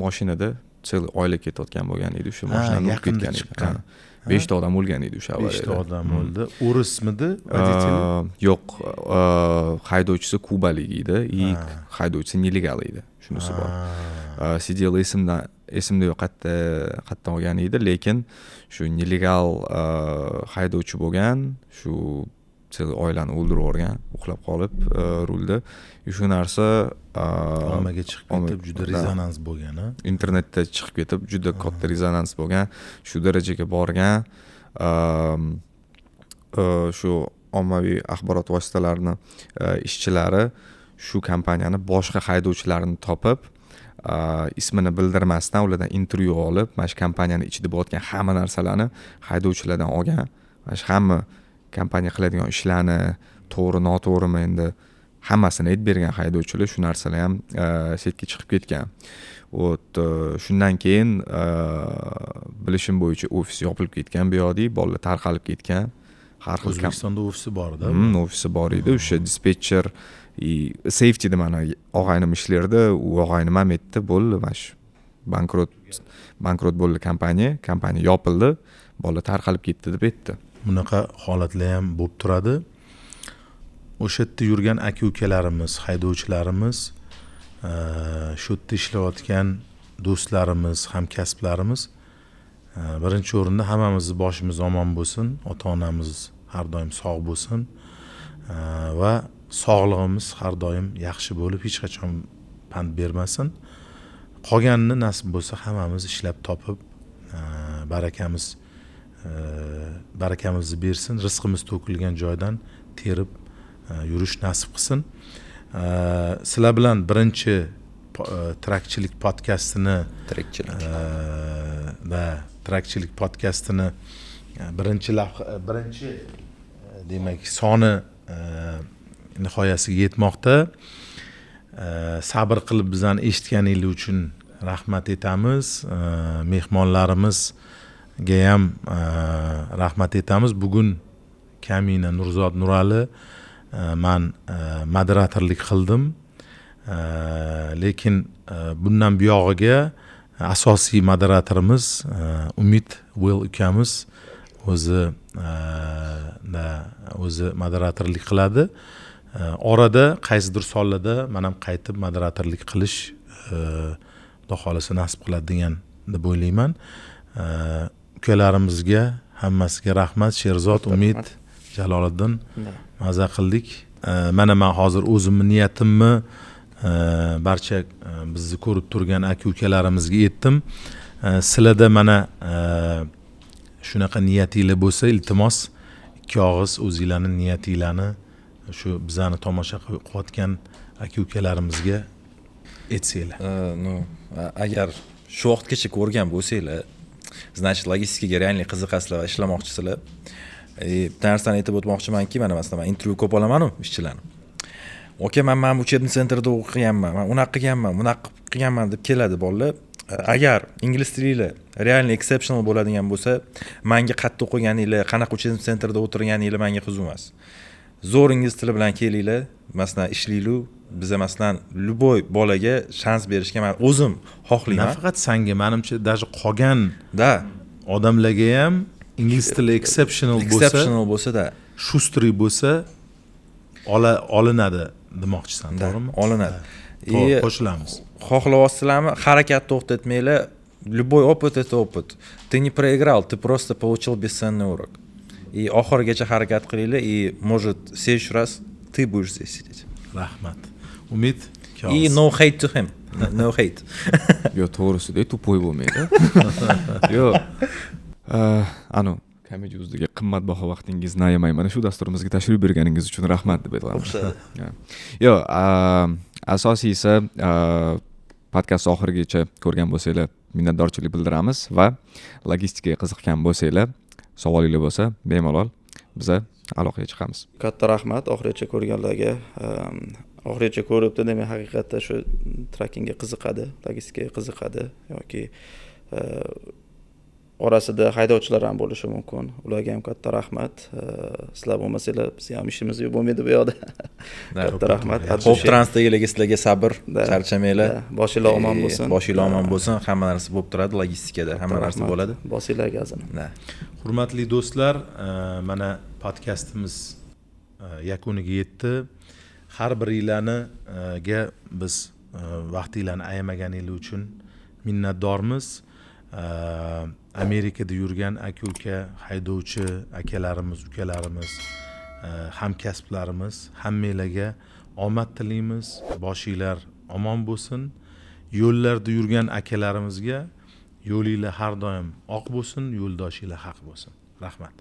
mashinada целый oila ketayotgan bo'lgan edi, o'sha mashinani urib ketgan edi. 5 ta odam o'lgan edi o'sha avariyada. 5 ta odam o'ldi. O'rismidi, voditelь? Yo'q, haydovchisi kubalik edi, и haydovchisi nelegal edi. Shunisi bor. Sидел esimda yo'q, qayerdan olgan edi, lekin shu nelegal haydovchi bo'lgan, shu целый oilani o'ldirib yuborgan, uxlab qolib rulda. Shu narsa ommaga chiqib ketib juda rezonans bo'lgan, ha? Internetda chiqib ketib juda katta rezonans bo'lgan, shu darajaga borgan. Shu ommaviy axborot vositalarini ishchilari shu kompaniyani boshqa haydovchilarini topib, ismini bildirmasdan ulardan intervyu olib, mana shu kompaniyani ichida bo'layotgan hamma narsalarni haydovchilardan olgan. Mana shu hamma kompaniya qiladigan ishlarni to'g'ri, noto'g'rimi endi hammasini aytib bergan haydovchilar, shu narsalar ham setga chiqib ketgan. Shundan keyin bilishim bo'yicha ofis yopilib ketgan, bu yoqda bolalar tarqalib ketgan. Har xil O'zbekistonda ofisi bor-da. Ofisi bor edi, o'sha dispetcher safety da mana og'aynim ishlardi, u og'aynim ham aytdi, bo'ldi, mana shu bankrot bo'ldi kompaniya yopildi, bolalar tarqalib ketdi deb aytdi. Bunaqa holatlar ham bo'lib turadi. o'sha yerda yurgan aka ukalarimiz, haydovchilarimiz, shu yerda ishlayotgan do'stlarimiz, hamkasblarimiz birinchi o'rinda hammamizni boshimiz omon bo'lsin, ota-onamiz har doim sog' bo'lsin va sog'lig'imiz har doim yaxshi bo'lib, hech qachon pand bermasin. Qolganini nasib bo'lsa hammamiz ishlab topib, barakamizni bersin, rizqimiz to'kilgan joydan terib yurish nasib qilsin. Sizlar bilan birinchi trakchilik podkastini trakchilik podkastini birinchi demak soni nihoyasiga yetmoqda. Sabr qilib bizani eshitganingiz uchun rahmat etamiz. Mehmonlarimizga ham rahmat etamiz. Bugun Kamina Nurzod Nurali men moderatorlik qildim. Lekin bundan buyog'iga asosiy moderatorimiz Umid Will ukamiz o'zi moderatorlik qiladi. Orada qaysidir sonlarda men ham qaytib moderatorlik qilish Xudo xolasa nasib qiladi degan deb o'ylayman. Ukalarimizga hammasiga rahmat. Sherzod, Umid, Jaloliddin maza qildik. Mana men hozir o'zimni niyatimni barcha bizni ko'rib turgan aka ukalarimizga aytdim. Sizlarda mana shunaqa niyatinglar bo'lsa, iltimos ikki og'iz o'zingizlarning niyatinglarni shu bizani tomosha qilayotgan aka ukalarimizga aytsanglar. Agar shu vaqtgacha ko'rgan bo'lsanglar, значит logistikaga realniy qiziqasizlar va ishlamoqchisizlar. Bitta narsani aytib o'tmoqchimanki, mana masalan men intervyu ko'p olaman-ku ishchilarni. Oka, men uchebni sentrda o'qiganman, men unaqa qilganman, bunaqa qilganman deb keladi bolalar. Agar ingliz tilingizlar realniy exceptional bo'ladigan bo'lsa, menga qattiq o'qiganinglar, qanaqa uchebni sentrda o'tirganinglar menga qiziq emas. Zo'r ingliz tili bilan kelinglar, masalan ishlaylik. Biz masalan любой bolaga shans berishga men o'zim xohlayman. Nafaqat senga, menimcha даже qolgan odamlarga ham ingliz tili exceptional bo'lsa-da, shustri bo'lsa olinadi demoqchisan, to'g'rimi? Olinadi. Qo'shilamiz. Xohlayapsizlarmi? Harakat to'xtatmanglar. Любой опыт это опыт. Ты не проиграл, ты просто получил бесценный урок. И oxirigacha harakat qilinglar, и может в следующий раз ты будешь здесь сидеть. Rahmat. Umid, и no hate to him. No hate. Yo, to'g'risida tupoy bo'lmaydi. Yo. Komediya uzdiga qimmatbaho vaqtingizni ayamay mana shu dasturimizga tashrif berganingiz uchun rahmat deb aytaman. Yo, asosiysi podkast oxirigacha ko'rgan bo'lsanglar minnatdorchilik bildiramiz va logistikaga qiziqgan bo'lsanglar, savolingiz bo'lsa, bemalol biza aloqaga chiqamiz. Katta rahmat oxirigacha ko'rganlarga. Oxirigacha ko'ribdi, demak haqiqatda shu trackingga qiziqadi, logistikaga qiziqadi yoki orasida haydovchilar ham bo'lishi mumkin. Ularga ham katta rahmat. Sizlar bo'lmasanglar biz ham ishimiz yo'q bo'lmaydi bu yoqda. Katta rahmat. Xo'p, transportdagilarga sizlarga sabr, charchamanglar. Boshinglar omon bo'lsin. Boshinglar omon bo'lsin. Hamma narsa bo'lib turadi, logistikada hamma narsa bo'ladi. Bosinglar gazini. Hurmatli do'stlar, mana podkastimiz yakuniga yetdi. Har biringlarga biz vaqtinglarni ayamaganingiz uchun minnatdormiz. Amerikada yurgan aka-uka, haydovchi akalarimiz, ukalarimiz, hamkasblarimiz, hammanglarga omad tilaymiz. Boshinglar omon bo'lsin. Yo'llarda yurgan akalarimizga yo'linglar har doim oq bo'lsin, yo'ldoshinglar haq bo'lsin. Rahmat.